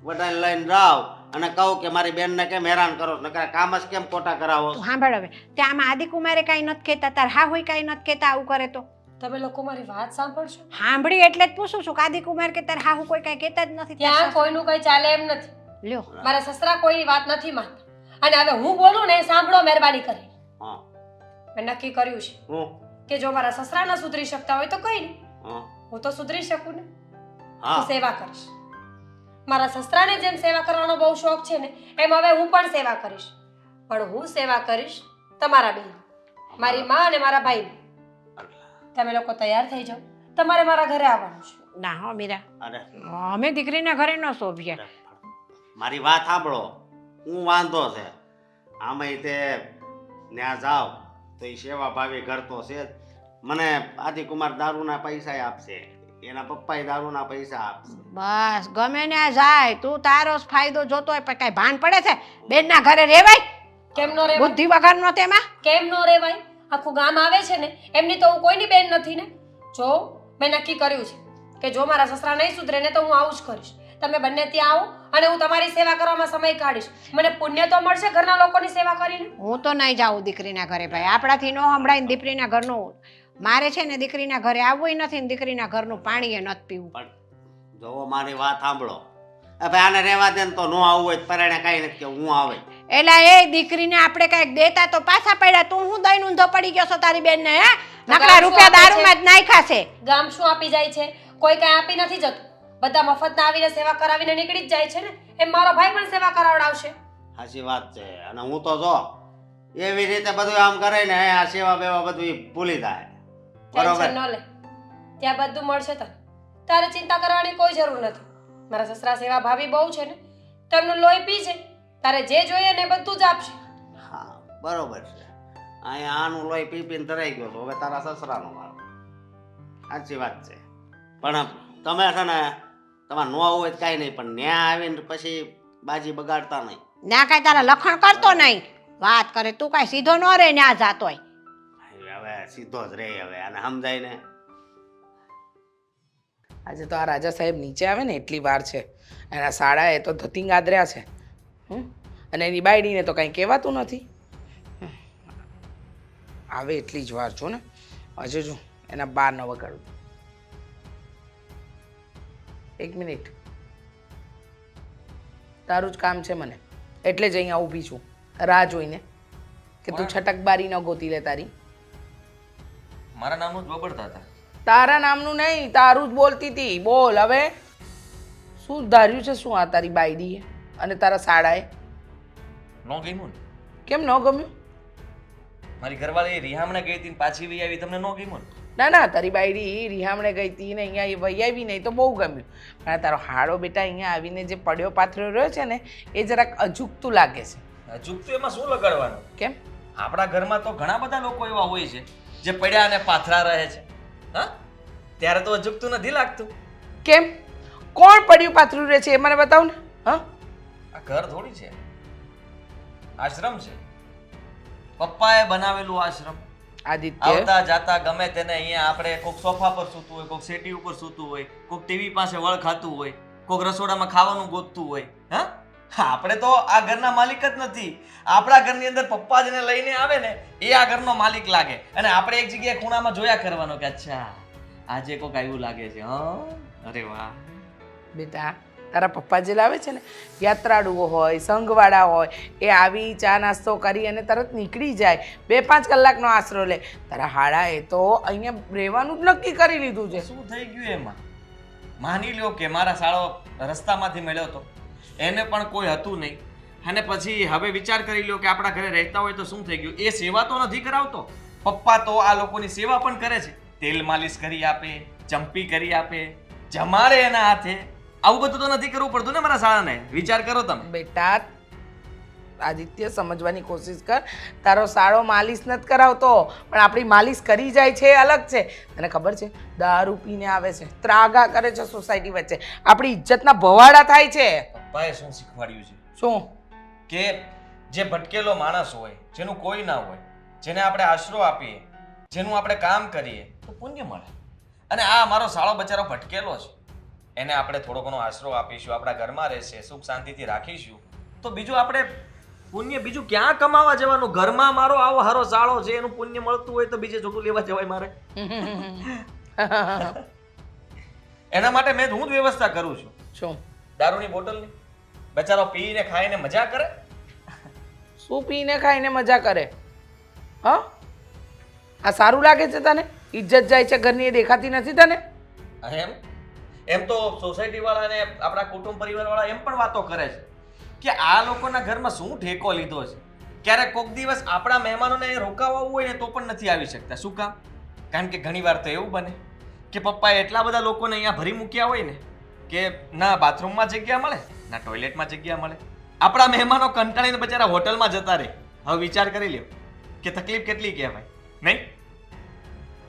બધાને લઈને જાવ અને કહું કે મારી બેનને કેમ હેરાન કરો, નકર કામ જ કેમ ખોટા કરાવો? તું સાંભળ હવે, ત્યાં આમાં આદિકુમારે કાંઈ નથી કહેતા, તાર હા હોય કાંઈ નથી કહેતા આવું કરે તો? તમે લોકો મારી વાત સાંભળશો? સાંભળી એટલે જ પૂછું છું કે આદિકુમાર કે તાર હાહુ કોઈ કાંઈ કહેતા જ નથી. ત્યાં કોઈનું કઈ ચાલે એમ નથી. લ્યો મારા સસરા કોઈની વાત નથી માનતા. અને હવે હું બોલું ને એ સાંભળો મહેરબાની કરી. હા મેં નક્કી કર્યું છે હું કે જો મારા સસરા ના સુધરી શકતા હોય તો કઈ નહીં, હા હું તો સુધરી શકું ને. હા હું સેવા કરીશ. મારા સસરાને જેમ સેવા કરવાનો બહુ શોખ છે ને એમ હવે હું પણ સેવા કરીશ. પણ હું સેવા કરીશ તમારા બેન, મારી માં અને મારા ભાઈ. તમે લોકો તૈયાર થઈ જાઓ, તમારે મારા ઘરે આવવાનું છે. ના હો મીરા, અરે અમે દીકરીના ઘરે ન શોભીએ. મારી વાત સાંભળો, હું વાંધો છે આમાંય તે ત્યાં જાવ તો એ સેવા ભાવી ઘર તો છે જ. મને આદિકુમાર દારૂના પૈસા આપશે, એના પપ્પાએ દારૂના પૈસા આપશે. બસ ગમે ને જાય, તું તારો જ ફાયદો જોતો હોય પણ કાંઈ ભાન પડે છે બેનના ઘરે રહેવાય? કેમ નો રેવાય? બુદ્ધિ વગરનો તેમાં. કેમ નો રેવાય? આખું ગામ આવે છે ને એમની તો હું કોઈની બેન નથી ને. જો મેં નક્કી કર્યું છે કે જો મારા સસરા નહીં સુધરે ને તો હું આવું જ કરીશ. તમે બંને ત્યાં આવો અને હું તમારી સેવા કરવામાં સમય કાઢીશ. મને પુણ્ય તો મળશે ઘરના લોકોની સેવા કરીને. હું તો નહીં જાઉં દીકરીના ઘરે ભાઈ, આપણાથી ન સંભળાય ને દીકરીના ઘરનું. મારે છે ને દીકરીના ઘરે આવવું નથી ને દીકરીના ઘરનું પાણી એ નથી પીવું. પણ જોવો મારી વાત સાંભળો. હવે આને રહેવા દે ને તો ન આવવું હોય પરાણે કાંઈ નથી કે હું આવે. એટલે એ દીકરીને આપણે કઈક દેતા તો પાછા પડ્યા. તું હું દઈને ઊંધો પડી ગયો છો તારી બેનને? હે નકરા રૂપિયા દારૂમાં જ નાખ્યા છે. ગામ શું આપી જાય છે? કોઈ કઈ આપી નથી જતું. બધા મફતના આવીને સેવા કરાવીને નીકળી જ જાય છે ને. એમ મારો ભાઈ પણ સેવા કરાવડાવશે. સાચી વાત છે. અને હું તો જો એવી રીતે બધું આમ કરે ને આ સેવા બેવા બધું ભૂલી જાય. બરોબર ટેન્શન ન લે, ત્યાં બધું મળશે તને. તારે ચિંતા કરવાની કોઈ જરૂર નથી. મારા સસરા સેવા ભાવી બહુ છે ને, તેમનું લોહી પી છે. તારે જે જોઈએ ને એ બધું જ આપશે. હા બરોબર છે. અહીંયા આનું લોહી પી પીને ધરાઈ ગયો તો હવે તારા સસરાનો વારો. સાચી વાત છે. પણ તમે છે ને તમારે ન હોય કાંઈ નહીં, પણ ન્યા આવીને પછી બાજી બગાડતા નહીં. ના કાંઈ તારા લખણ કરતો નહીં. વાત કરે તું કાંઈ સીધો ન રે ન્યા જાતોય. હવે સીધો જ રે. હવે આને સમજાય ને. આજે તો આ રાજા સાહેબ નીચે આવે ને એટલી વાર છે. એના શાળાએ તો ધતિંગ આદર્યા છે. અને એની બાયડીને તો કંઈ કહેવાતું નથી. આવે એટલી જ વાર છો ને. હજુ જો એના બાર ન વગાડું. એક મિનિટ, તારું જ કામ છે મને, એટલે જ અહીંયા ઊભી છું રાહ જોઈને કે તું છટકબારી ન ગોતી લે તારી. મારા નામનું જ બબડતા હતા. તારા નામનું નહીં, તારું જ બોલતી હતી. બોલ હવે. શું ધાર્યું છે શું આ તારી બાયડીએ અને તારા શાળાએ? ન ગમ્યું ને? કેમ ન ગમ્યું? મારી ઘરવાળી રિહામણે ગઈ હતી ને પાછી વી આવી, તમને ન ગમ્યું ને? ના ના, તારી બાયડી રિહામણે ગઈ હતી ને અહીંયા વહી આવી નહીં તો બહુ ગમ્યું. પણ આ તારો હાડો બેટા અહીંયા આવીને જે પડ્યો પાથર્યો રહ્યો છે ને એ જરાક અજુગતું લાગે છે. ચૂકતું એમાં શું લગાડવાનું? કેમ? આપણા ઘરમાં તો ઘણા બધા લોકો એવા હોય છે જે પડ્યા અને પાથરા રહે છે. હા, ત્યારે તો અજુકતું નથી લાગતું. કેમ? કોણ પડ્યું પાથર્યું રહે છે એ મને બતાવ ને. હા, આ ઘર થોડી છે, આશ્રમ છે. પપ્પાએ બનાવેલું આશ્રમ. આદિત્ય, આવતા જાતા ગમે તેને અહીંયા આપણે કોઈક સોફા પર સૂતું હોય, કોઈક સેટી ઉપર સૂતું હોય, કોઈક ટીવી પાસે વળ ખાતું હોય, કોઈક રસોડામાં ખાવાનું ગોતતું હોય. હા, આપણે તો આ ઘરના માલિક જ નથી. આપણા ઘરની અંદર પપ્પા જેને લઈને આવે ને એ આ ઘરનો માલિક લાગે. અને આપણે એક જગ્યાએ ખૂણામાં જોયા કરવાનો કે અચ્છા આજે કોઈક આવ્યું લાગે છે. હા, અરે વાહ. બેટા તારા પપ્પા જે લાવે છે ને યાત્રાળુઓ હોય, સંઘવાળા હોય, એ આવી ચા નાસ્તો કરી અને તરત નીકળી જાય. 2-5 કલાકનો આશરો લે. તારા હાડાએ તો અહીંયા રહેવાનું જ નક્કી કરી લીધું છે. શું થઈ ગયું એમાં? માની લ્યો કે મારા સાળો રસ્તામાંથી મળ્યો હતો, એને પણ કોઈ હતું નહીં, અને પછી હવે વિચાર કરી લ્યો કે આપણા ઘરે રહેતા હોય તો શું થઈ ગયું? એ સેવા તો નથી કરાવતો. પપ્પા તો આ લોકોની સેવા પણ કરે છે. તેલ માલિશ કરી આપે, ચંપી કરી આપે, જમાડે એના હાથે. આવું બધું તો નથી કરવું પડતું ને મારા શાળાને. વિચાર કરો તમે. બેટા આદિત્ય, સમજવાની કોશિશ કર. તારો સાળો માલિશ નથી કરાવતો, પણ આપણી માલિશ કરી જાય છે એ અલગ છે. તને ખબર છે, દારૂ પીને આવે છે, ત્રાગા કરે છે સોસાયટી વચ્ચે, આપણી ઇજ્જતના ભવાડા થાય છે. પપ્પાએ શું શીખવાડ્યું છે? શું? કે જે ભટકેલો માણસ હોય, જેનું કોઈ ના હોય, જેને આપણે આશરો આપીએ, જેનું આપણે કામ કરીએ તો પુણ્ય મળે. અને આ મારો સાળો બચારો ભટકેલો છે, એને આપણે થોડો ઘણો આશરો આપીશું, આપણા ઘરમાં રહેશે, સુખ શાંતિથી રાખીશું, તો બીજું આપણે પુણ્ય બીજું ક્યાં કમાવા જવાનું? ઘરમાં મારો આવો હારો સાળો છે, એનું પુણ્ય મળતું હોય તો બીજે જોડું લેવા જવાય મારે? એના માટે હું જ વ્યવસ્થા કરું છું. શું? દારૂની બોટલની. બચારો પીને ખાઈને મજા કરે. શું પીને ખાઈને મજા કરે? હા, આ સારું લાગે છે તને? ઇજ્જત જાય છે ઘરની એ દેખાતી નથી તને? એમ તો સોસાયટી વાળા ને આપણા કુટુંબ પરિવાર વાળા એમ પણ વાતો કરે છે કે આ લોકોના ઘરમાં શું ઠેકો લીધો છે. ક્યારેક કોઈક દિવસ આપણા મહેમાનોને રોકાવવું હોય ને તો પણ નથી આવી શકતા. શું કામ? કારણ કે ઘણી વાર તો એવું બને કે પપ્પાએ એટલા બધા લોકોને અહીંયા ભરી મૂક્યા હોય ને કે ના બાથરૂમમાં જગ્યા મળે, ના ટોયલેટમાં જગ્યા મળે. આપણા મહેમાનો કંટાળીને બચારા હોટલમાં જતા રહે. હવે વિચાર કરી લ્યો કે તકલીફ કેટલી કહેવાય. નહીં,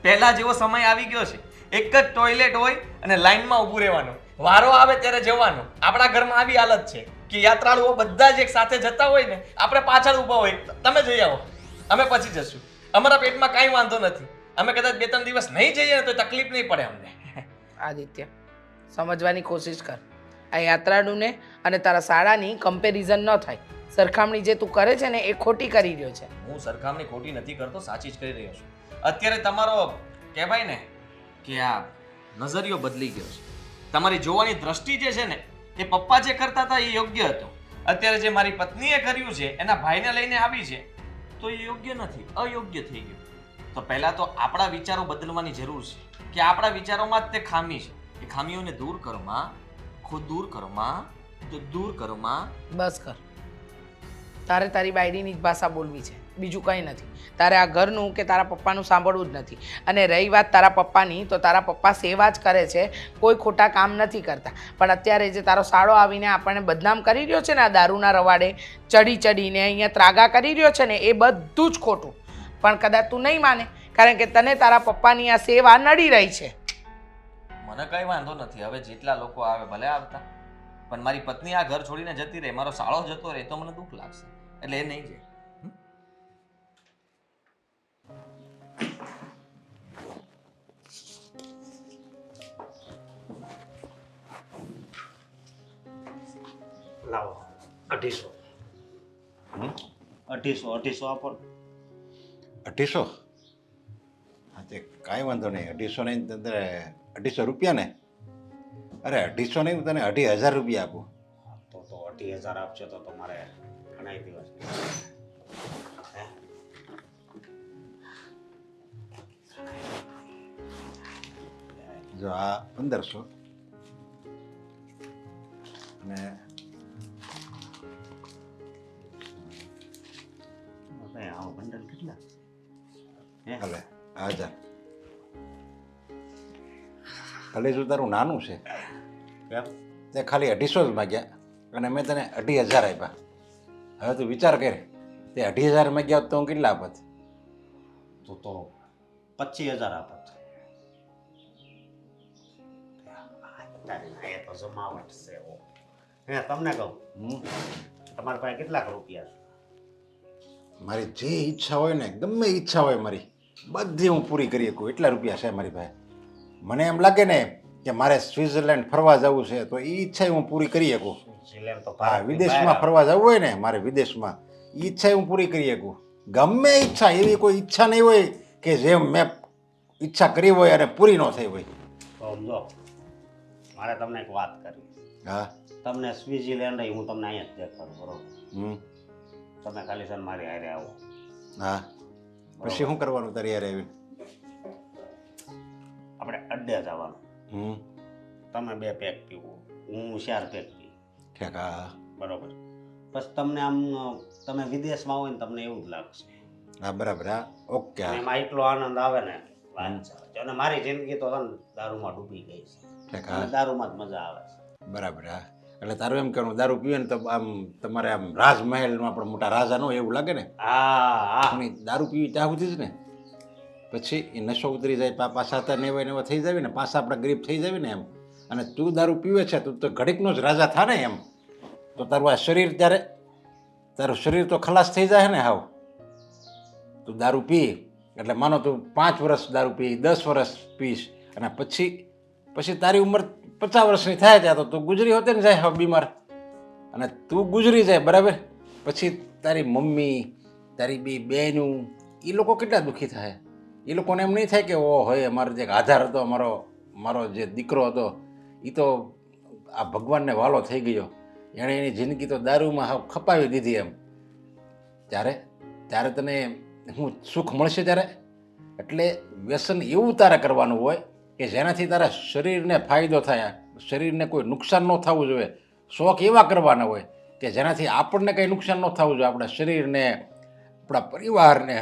પહેલા જેવો સમય આવી ગયો છે. એક જ ટોયલેટ હોય અને લાઈનમાં ઊભું રહેવાનું, વારો આવે ત્યારે જવાનું. આપણા ઘરમાં આવી હાલત છે કે યાત્રાળુઓ બધા જ એક સાથે જતા હોય ને આપણે પાછળ ઊભા હોય, તમે જઈ આવો, અમે પછી જશું. અમારા પેટમાં કાંઈ વાંધો નથી. અમે કદાચ 2-3 દિવસ નહીં જઈએ ને તો તકલીફ નહીં પડે અમને. આદિત્ય, સમજવાની કોશિશ કર. આ યાત્રાનું ને અને તારા શાળાની કમ્પેરિઝન ન થાય. સરખામણી જે તું કરે છે ને એ ખોટી કરી રહ્યો છે. હું સરખામણી ખોટી નથી કરતો, સાચી જ કરી રહ્યો છું. અત્યારે તમારો કહેવાય ને કે આ નજરિયો બદલી ગયો છે. તમારી જોવાની દ્રષ્ટિ જે છે ને એ પપ્પા જે કરતા હતા એ યોગ્ય હતું. અત્યારે જે મારી પત્નીએ કર્યું છે એના ભાઈને લઈને આવી છે તો એ યોગ્ય નથી, અયોગ્ય થઈ ગયું. તો પહેલા તો આપણા વિચારો બદલવાની જરૂર છે કે આપણા વિચારોમાં જ તે ખામી છે. એ ખામીઓને દૂર કરો માં, ખુદ દૂર કરો માં, તો દૂર કરો માં. બસ કર. તારે તારી બાયડીની જ ભાષા બોલવી છે, બીજું કંઈ નથી. તારે આ ઘરનું કે તારા પપ્પાનું સાંભળવું જ નથી. અને રહી વાત તારા પપ્પાની, તો તારા પપ્પા સેવા જ કરે છે, કોઈ ખોટા કામ નથી કરતા. પણ અત્યારે જે તારો સાળો આવીને આપણને બદનામ કરી રહ્યો છે ને આ દારૂના રવાડે ચડીને અહીંયા ત્રાગા કરી રહ્યો છે ને એ બધું જ ખોટું. પણ કદાચ તું નહીં માને, કારણ કે તને તારા પપ્પાની આ સેવા નડી રહી છે. મને કઈ વાંધો નથી, હવે જેટલા લોકો આવે ભલે આવતા, પણ મારી પત્ની આ ઘર છોડીને જતી રહે, મારો સાળો જતો રહે તો મને દુઃખ લાગશે. એટલે એ નહીં જાય. લાવો 250 આપો ને. 250? હા તે કાંઈ વાંધો નહીં. 250 નહીં તને 250 રૂપિયા ને? અરે 250 નહીં, તને 2,500 રૂપિયા આપું. તો 2,000 આપશો તો તમારે ઘણા દિવસ જો આ 1500 અને આવો બંડલ કેટલા? ભલે 1000. ભલે જો તારું નાનું છે તે ખાલી 250 જ માગ્યા અને મેં તને 2,000 આપ્યા. હવે તું વિચાર કર, તે 2,000 માગ્યા હોત તો હું કેટલા આપત? તો 25,000 આપત. એ તો જમાવટ છે. હે તમને કહું, તમારી પાસે કેટલાક રૂપિયા છે? મારી જે ઈચ્છા હોય ને, ગમે ઈચ્છા હોય મારી, બધી હું પૂરી કરી શકું એટલા રૂપિયા છે મારી પાસે. મને એમ લાગે ને કે મારે સ્વિટ્ઝરલેન્ડ ફરવા જવું છે તો એ ઈચ્છા હું પૂરી કરી શકું. હા, વિદેશમાં ફરવા જવું હોય ને મારે, વિદેશમાં એ ઈચ્છા હું પૂરી કરી શકું. ગમે ઈચ્છા, એવી કોઈ ઈચ્છા નહીં હોય કે જે મેં ઈચ્છા કરી હોય અને પૂરી ન થઈ હોય. તો સમજો, મારે તમને એક વાત કરવી. હા. તમને સ્વિટ્ઝરલેન્ડ હું તમને અહીંયા જ દેખાડું, બરોબર? તમે ખાલી સર મારી હારે આવો. હા, પછી શું કરવાનું તારી યાર એવી? આપણે અડ્ડે જવાનું. તમે 2 પેક પીવો, હું 4 પેક પીવું. ઠીક. હા, બરોબર. બસ તમને આમ તમે વિદેશમાં હોય ને તમને એવું જ લાગશે. હા, બરાબર. હા, ઓકે. એમાં એટલો આનંદ આવે ને વાત. અને મારી જિંદગી તો દારૂમાં ડૂબી ગઈ છે. ઠીક. અને દારૂમાં જ મજા આવે છે. બરાબર. હા, એટલે તારું એમ કહેવાનું દારૂ પીવે ને તો આમ તમારે આમ રાજમહેલમાં પણ મોટા રાજા નો એવું લાગે ને? હા. પણ દારૂ પીવી ત્યાં સુધી જ ને, પછી એ નશો ઉતરી જાય, પાછા હતા નેવા નેવા થઈ જાય ને, પાછા આપણે ગરીબ થઈ જાય ને એમ. અને તું દારૂ પીવે છે તું તો ઘડીકનો જ રાજા થા ને એમ. તો તારું આ શરીર ત્યારે, તારું શરીર તો ખલાસ થઈ જાય ને હાવ. તું દારૂ પી એટલે માનો તું 5 વર્ષ દારૂ પી, 10 વર્ષ પીશ, અને પછી તારી ઉંમર 50 વર્ષની થાય ત્યાં તો તું ગુજરી હોતે ને જાય હવે બીમાર. અને તું ગુજરી જાય, બરાબર, પછી તારી મમ્મી, તારી 2 બહેનું, એ લોકો કેટલા દુઃખી થાય. એ લોકોને એમ નહીં થાય કે ઓ હોય અમારો જે આધાર હતો, મારો જે દીકરો હતો એ તો આ ભગવાનને વાલો થઈ ગયો, એણે એની જિંદગી તો દારૂમાં હાવ ખપાવી દીધી એમ. ત્યારે તને હું સુખ મળશે ત્યારે? એટલે વ્યસન એવું તારે કરવાનું હોય કે જેનાથી તારા શરીરને ફાયદો થાય, શરીરને કોઈ નુકસાન ન થવું જોઈએ. શોખ એવા કરવાના હોય કે જેનાથી આપણને કંઈ નુકસાન ન થવું જોઈએ, આપણા શરીરને, આપણા પરિવારને,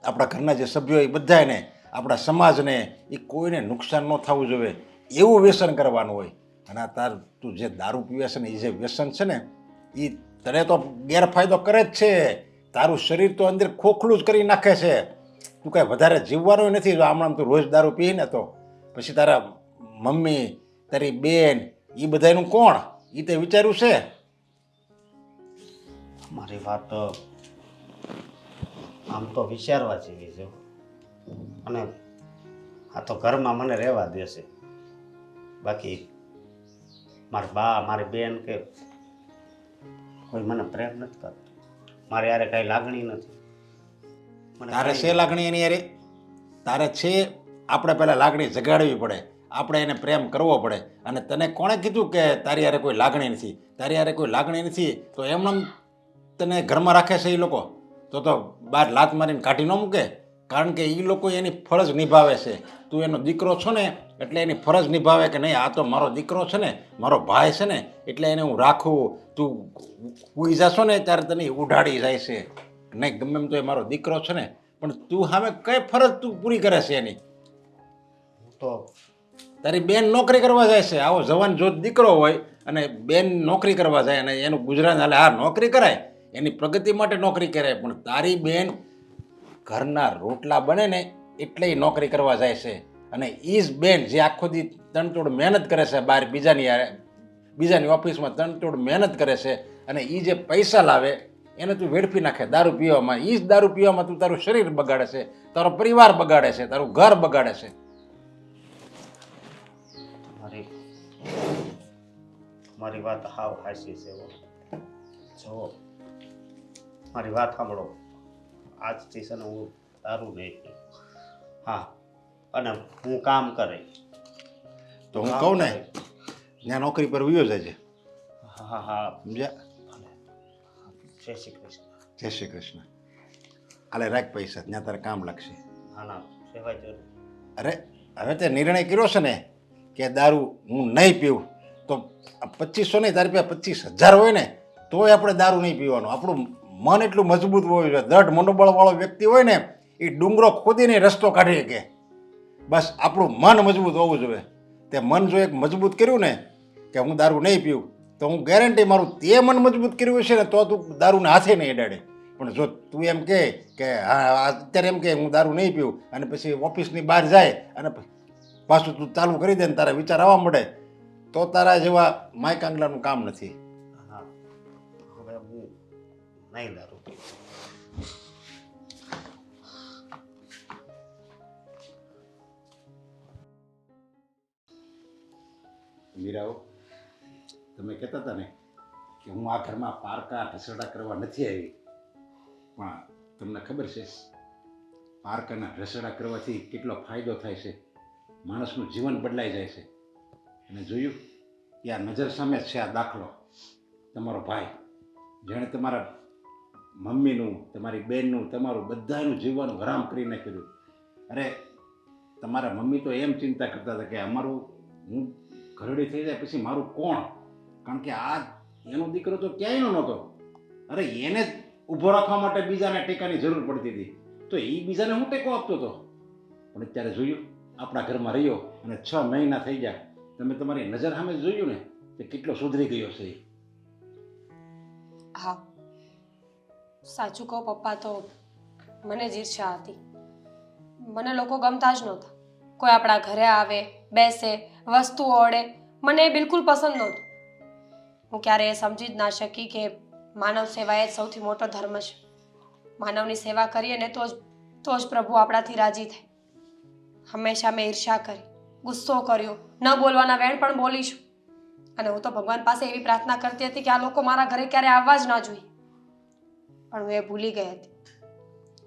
આપણા ઘરના જે સભ્યો એ બધાને, આપણા સમાજને, એ કોઈને નુકસાન ન થવું જોઈએ એવું વ્યસન કરવાનું હોય. અને તું જે દારૂ પીવે છે ને એ જે વ્યસન છે ને એ તને તો ગેરફાયદો કરે જ છે. તારું શરીર તો અંદર ખોખલું જ કરી નાખે છે. તું કાંઈ વધારે જીવવાનું નથી. જો હમણાં તું રોજ દારૂ પી ને તો પછી તારા મમ્મી, તારી બેન, એ બધાનું કોણ? એ તે વિચાર્યું છે? મારી વાત આમ તો વિચારવા જેવી છે અને આ તો ઘરમાં મને રહેવા દેશે. બાકી મારા બા મારી બેન કે કોઈ મને પ્રેમ નથી કરતું, મારે યારે કાંઈ લાગણી નથી. મને તારે કાંઈ- છે લાગણી એની યારે? તારે છે, આપણે પહેલાં લાગણી જગાડવી પડે, આપણે એને પ્રેમ કરવો પડે. અને તને કોણે કીધું કે તારી યારે કોઈ લાગણી નથી? તારી યારે કોઈ લાગણી નથી તો એમને તને ઘરમાં રાખે છે એ લોકો? તો બહાર લાત મારીને કાઢી ન મૂકે? કારણ કે એ લોકો એની ફરજ નિભાવે છે. તું એનો દીકરો છો ને એટલે એની ફરજ નિભાવે કે નહીં, આ તો મારો દીકરો છે ને, મારો ભાઈ છે ને, એટલે એને હું રાખું. તું ઉઈ જાશો ને ત્યારે તને ઉઢાડી જાય છે. નહીં, ગમે એમ તો એ મારો દીકરો છે ને, પણ તું સામે કઈ ફરજ તું પૂરી કરે છે એની? તો તારી બેન નોકરી કરવા જાય છે, આવો જવાન જો દીકરો હોય અને બેન નોકરી કરવા જાય અને એનું ગુજરાન હાલે, હા નોકરી કરાય, એની પ્રગતિ માટે નોકરી કરે, પણ તારી બેન ઘરના રોટલા બને ને એટલે એ નોકરી કરવા જાય છે. અને એ જ બેન જે આખો દી તણતોડ મહેનત કરે છે બહાર બીજાની ઓફિસમાં તણતોડ મહેનત કરે છે, અને એ જે પૈસા લાવે એને તું વેડફી નાખે દારૂ પીવામાં. એ જ દારૂ પીવામાં તું તારું શરીર બગાડે છે, તારો પરિવાર બગાડે છે, તારું ઘર બગાડે છે. મારી વાત હાવ હાસી છે. જો મારી વાત સાંભળો, આજથી છે ને હું દારૂ નહીં પીઉં. હા, અને હું કામ કરે તો હું કહું ને ત્યાં નોકરી પર વયો જાય છે. હા હા, સમજ્યા? જય શ્રી કૃષ્ણ. જય શ્રી કૃષ્ણ. આલે રાખ પૈસા, ત્યાં તારે કામ લાગશે. ના ના, સેવા જરૂર. અરે હવે તે નિર્ણય કર્યો છે ને કે દારૂ હું નહીં પીવું, તો 2500 નહીં, તારી પાસે 25,000 હોય ને તોય આપણે દારૂ નહીં પીવાનું. આપણું મન એટલું મજબૂત હોવું જોઈએ. દઢ મનોબળવાળો વ્યક્તિ હોય ને એ ડુંગરો ખોદીને રસ્તો કાઢી શકે. બસ આપણું મન મજબૂત હોવું જોઈએ. તે મન જો એક મજબૂત કર્યું ને કે હું દારૂ નહીં પીવું, તો હું ગેરંટી મારું તે મન મજબૂત કર્યું છે ને તો તું દારૂને હાથે નહીં અડાડે. પણ જો તું એમ કહે કે હા અત્યારે એમ કે હું દારૂ નહીં પીવું અને પછી ઓફિસની બહાર જાય અને પાછું તું ચાલુ કરી દે ને તારા વિચાર આવવા મળે, તો તારા જેવા માય કાંગલાનું કામ નથી. હા, હવે હું નહીં દારૂ પીઉં. મીરાઓ, તમે કહેતા હતા ને કે હું આ ઘરમાં પારકા ઢસરડા કરવા નથી આવી, પણ તમને ખબર છે પારકાના ઢસરડા કરવાથી કેટલો ફાયદો થાય છે? માણસનું જીવન બદલાઈ જાય છે. અને જોયું કે આ નજર સામે જ છે આ દાખલો. તમારો ભાઈ જેણે તમારા મમ્મીનું, તમારી બેનનું, તમારું બધાનું જીવવાનું હરામ કરી નાખ્યું. અરે તમારા મમ્મી તો એમ ચિંતા કરતા હતા કે અમારું હું ઘરડી થઈ જાય પછી મારું કોણ? કારણ કે આ એનો દીકરો તો ક્યાંયનો નહોતો. અરે એને જ ઊભો રાખવા માટે બીજાને ટેકાની જરૂર પડતી હતી, તો એ બીજાને હું ટેકો આપતો હતો. પણ અત્યારે જોયું આપણા ઘરમાં રહ્યો અને 6 મહિના થઈ ગયા, તમે તમારી નજર સામે જોયું ને કે કેટલો સુધરી ગયો છે. હા, સાચું કહો પપ્પા, તો મને જ ઈર્ષ્યા હતી. મને લોકો ગમતા જ નહોતા. કોઈ આપણા ઘરે આવે, બેસે, વસ્તુઓ અડે, મને એ બિલકુલ પસંદ નહોતું. હું ક્યારે એ સમજી જ ના શકી કે માનવ સેવા એ જ સૌથી મોટો ધર્મ છે. માનવની સેવા કરીએ ને તો જ પ્રભુ આપણાથી રાજી થાય. હંમેશા મેં ઈર્ષ્યા કરી, ગુસ્સો કર્યો, ન બોલવાના વેણ પણ બોલીશું. અને હું તો ભગવાન પાસે એવી પ્રાર્થના કરતી હતી કે આ લોકો મારા ઘરે ક્યારે આવવા જ ના જોઈએ. પણ હું એ ભૂલી ગઈ હતી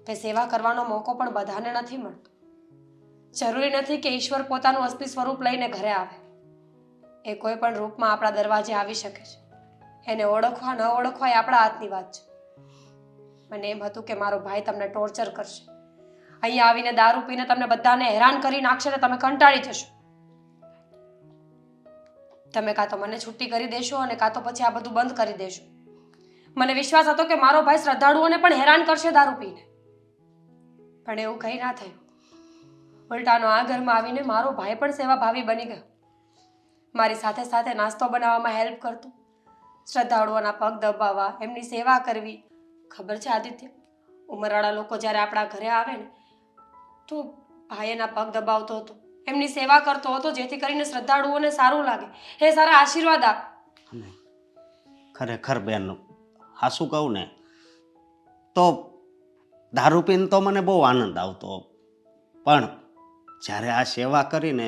કે સેવા કરવાનો મોકો પણ બધાને નથી મળતો. જરૂરી નથી કે ઈશ્વર પોતાનું અસલી સ્વરૂપ લઈને ઘરે આવે. એ કોઈ પણ રૂપમાં આપણા દરવાજે આવી શકે છે. એને ઓળખવા ન ઓળખવા એ આપણા હાથની વાત છે. મને એમ હતું કે મારો ભાઈ તમને ટોર્ચર કરશે, અહીંયા આવીને દારૂ પીને તમને બધાને હેરાન કરી નાખશે ને તમે કંટાળી જશો. તમે કાં તો મને છુટ્ટી કરી દેશો અને કાં તો પછી આ બધું બંધ કરી દેશો. મને વિશ્વાસ હતો કે મારો ભાઈ શ્રદ્ધાળુઓને પણ હેરાન કરશે દારૂ પીને, પણ એવું કંઈ ના થયું. ઉલટાનો આ ઘરમાં આવીને મારો ભાઈ પણ સેવાભાવી બની ગયો. મારી સાથે સાથે નાસ્તો બનાવવામાં હેલ્પ કરતો, શ્રદ્ધાળુઓના પગ દબાવવા, એમની સેવા કરવી. ખબર છે આદિત્ય, ઉંમરવાળા લોકો જ્યારે આપણા ઘરે આવે ને તો ભાઈ એના પગ દબાવતો હતો, એમની સેવા કરતો હતો, જેથી કરીને શ્રદ્ધાળુઓને સારું લાગે, એ સારા આશીર્વાદ આપ. ખરેખર બેન, હાસું કહું ને તો દારૂ પીને તો મને બહુ આનંદ આવતો, પણ જ્યારે આ સેવા કરીને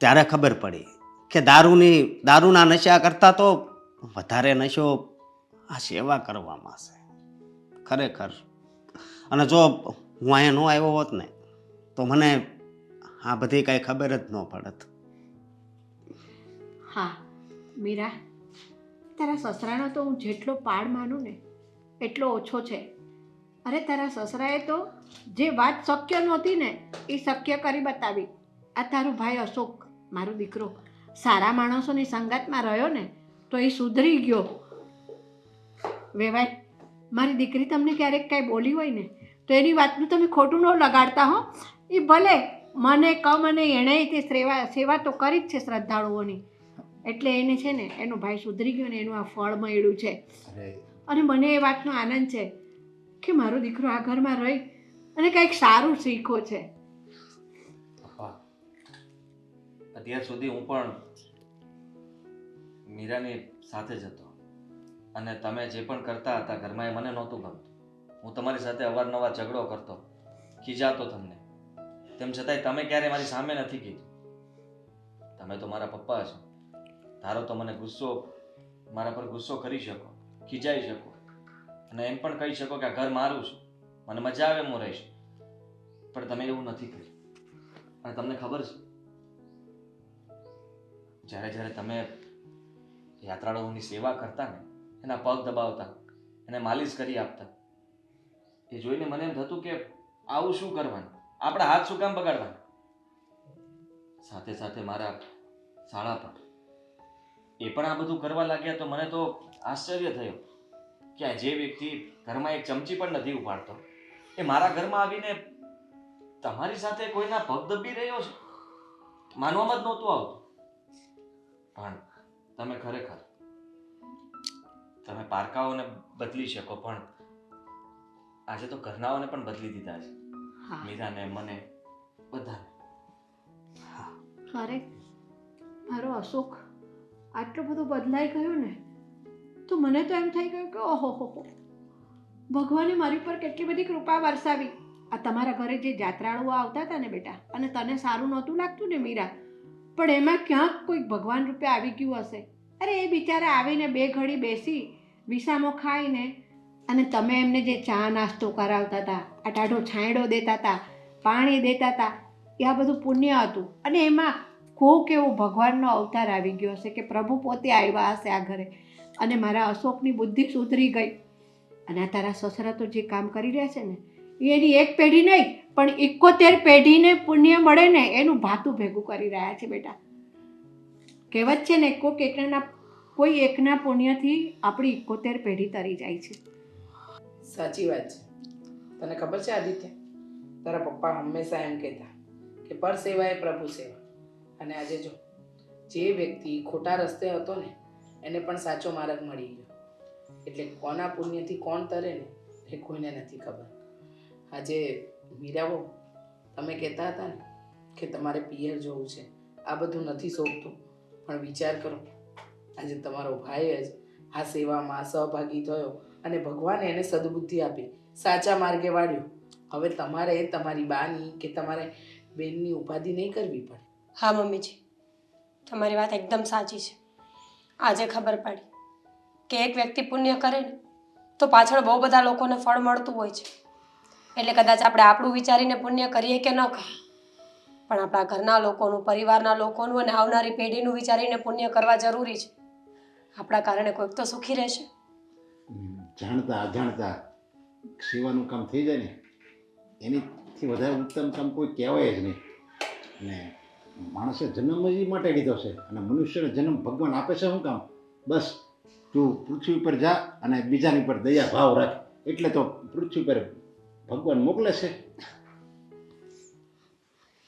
ત્યારે ખબર પડી કે દારૂના નશા કરતાં તો વધારે નશો આ સેવા કરવામાં છે ખરેખર. અને જો હું અહીંયા ન આવ્યો હોત ને તો મને આ બધી કાંઈ ખબર જ ન પડત. હા મીરા, તારા સસરાનો તો હું જેટલો પાડ માનું ને એટલો ઓછો છે. અરે તારા સસરાએ તો જે વાત શક્ય નહોતી ને એ શક્ય કરી બતાવી. આ તારો ભાઈ અશોક, મારો દીકરો, સારા માણસોની સંગતમાં રહ્યો ને તો એ સુધરી ગયો. વેવાય, મારી દીકરી તમને ક્યારેક કાંઈ બોલી હોય ને તો એની વાતનું તમે ખોટું ન લગાડતા હો. એ ભલે મને કમ અને એણે તે સેવા તો કરી જ છે શ્રદ્ધાળુઓની, એટલે એને છે ને એનો ભાઈ સુધરી ગયો ને એનું આ ફળ મળ્યું છે. અને મને એ વાતનો આનંદ છે કે મારો દીકરો આ ઘરમાં રહી અને કંઈક સારું શીખો છે. પપ્પા, અત્યાર સુધી હું પણ મીરાની સાથે જ હતો અને તમે જે પણ કરતા હતા ઘરમાં એ મને નહોતું ગમતું. હું તમારી સાથે અવારનવાર ઝઘડો કરતો, ખીજાતો તમને, તેમ છતાંય તમે ક્યારે મારી સામે નથી કીધું. તમે તો મારા પપ્પા છો, ધારો તો મને મારા પર ગુસ્સો કરી શકો, ખીજાઈ શકો અને એમ પણ કહી શકો કે આ ઘર મારું છે, મને મજા આવે હું રહીશ. પણ તમે એવું નથી કર્યું. અને તમને ખબર છે, જ્યારે જ્યારે તમે યાત્રાળુઓની સેવા કરતા ને, એના પગ દબાવતા, એને માલિશ કરી આપતા, એ જોઈને મને એમ થતું કે આવું શું કરવાનું, આપણા હાથ શું કામ બગાડવાના. સાથે સાથે મારા શાળા પણ એ પણ આ બધું કરવા લાગ્યા તો મને તો આશ્ચર્ય થયું કે આ જે વ્યક્તિ ઘરમાં એક ચમચી પણ નથી ઉપાડતો એ મારા ઘરમાં આવીને તમારી સાથે કોઈના પગ દબી રહ્યો છે. માનવામાં જ નહોતું આવતું. પણ તમે ખરેખર તમે પારકાઓને બદલી શકો, પણ આજે તો ઘરનાઓને પણ બદલી દીધા છે. મીરાને, મને, બધાને. અરે મારો અશોક આટલો બધો બદલાઈ ગયો ને તો મને તો એમ થઈ ગયું કે ઓહો હો, ભગવાને મારી પર કેટલી બધી કૃપા વરસાવી. આ તમારા ઘરે જે યાત્રાળુઓ આવતા હતા ને બેટા, અને તને સારું નહોતું લાગતું ને મીરા, પણ એમાં ક્યાંક કોઈક ભગવાન રૂપે આવી ગયું હશે. અરે એ બિચારા આવીને 2 ઘડી બેસી વિસામો ખાઈને અને તમે એમને જે ચા નાસ્તો કરાવતા હતા, આ ટાઢો છાંયડો દેતા હતા, પાણી દેતા હતા, એ આ બધું પુણ્ય હતું. અને એમાં કોક એવો ભગવાનનો અવતાર આવી ગયો હશે કે પ્રભુ પોતે આવ્યા હશે આ ઘરે અને મારા અશોકની બુદ્ધિ સુધરી ગઈ. અને આ તારા સસરા તો જે કામ કરી રહ્યા છે ને એની એક પેઢી નહીં પણ 71 પેઢીને પુણ્ય મળે ને એનું ભાતું ભેગું કરી રહ્યા છે બેટા. કહેવત છે ને, કોઈ એકના પુણ્યથી આપણી 71 પેઢી તરી જાય છે. સાચી વાત છે. તને ખબર છે આદિત્ય, તારા પપ્પા હંમેશા એમ કહેતા કે પર સેવા એ પ્રભુ સેવા. અને આજે જો જે વ્યક્તિ ખોટા રસ્તે હતો ને એને પણ સાચો માર્ગ મળી ગયો. એટલે કોના પુણ્યથી કોણ તરે ને એ કોઈને નથી ખબર. આજે મીરાબો, તમે કહેતા હતા ને કે તમારે પિયર જોવું છે, આ બધું નથી શોભતું, પણ વિચાર કરો, આજે તમારો ભાઈ જ આ સેવામાં સહભાગી થયો અને ભગવાને એને સદબુદ્ધિ આપી, સાચા માર્ગે વાળ્યો. હવે તમારે તમારી બાની કે તમારે બેનની ઉપાધિ નહીં કરવી પડે. હા મમ્મીજી, તમારી વાત એકદમ સાચી છે. આજે ખબર પડી કે એક વ્યક્તિ પુણ્ય કરે ને તો પાછળ બહુ બધા લોકોને ફળ મળતું હોય છે. એટલે કદાચ આપણે આપણું વિચારીને પુણ્ય કરીએ કે ન કરીએ, પણ આપણા ઘરના લોકોનું, પરિવારના લોકોનું અને આવનારી પેઢીનું વિચારીને પુણ્ય કરવા જરૂરી છે. આપણા કારણે કોઈક તો સુખી રહેશે. જાણતા અજાણતા સેવાનું કામ થઈ જાય ને એનીથી વધારે ઉત્તમ કામ કોઈ કહેવાય જ નહીં. અને માણસે જન્મ એ માટે લીધો છે અને મનુષ્યને જન્મ ભગવાન આપે છે શું કામ? બસ તું પૃથ્વી પર જા અને બીજાની પર દયા ભાવ રાખ, એટલે તો પૃથ્વી પર ભગવાન મોકલે છે.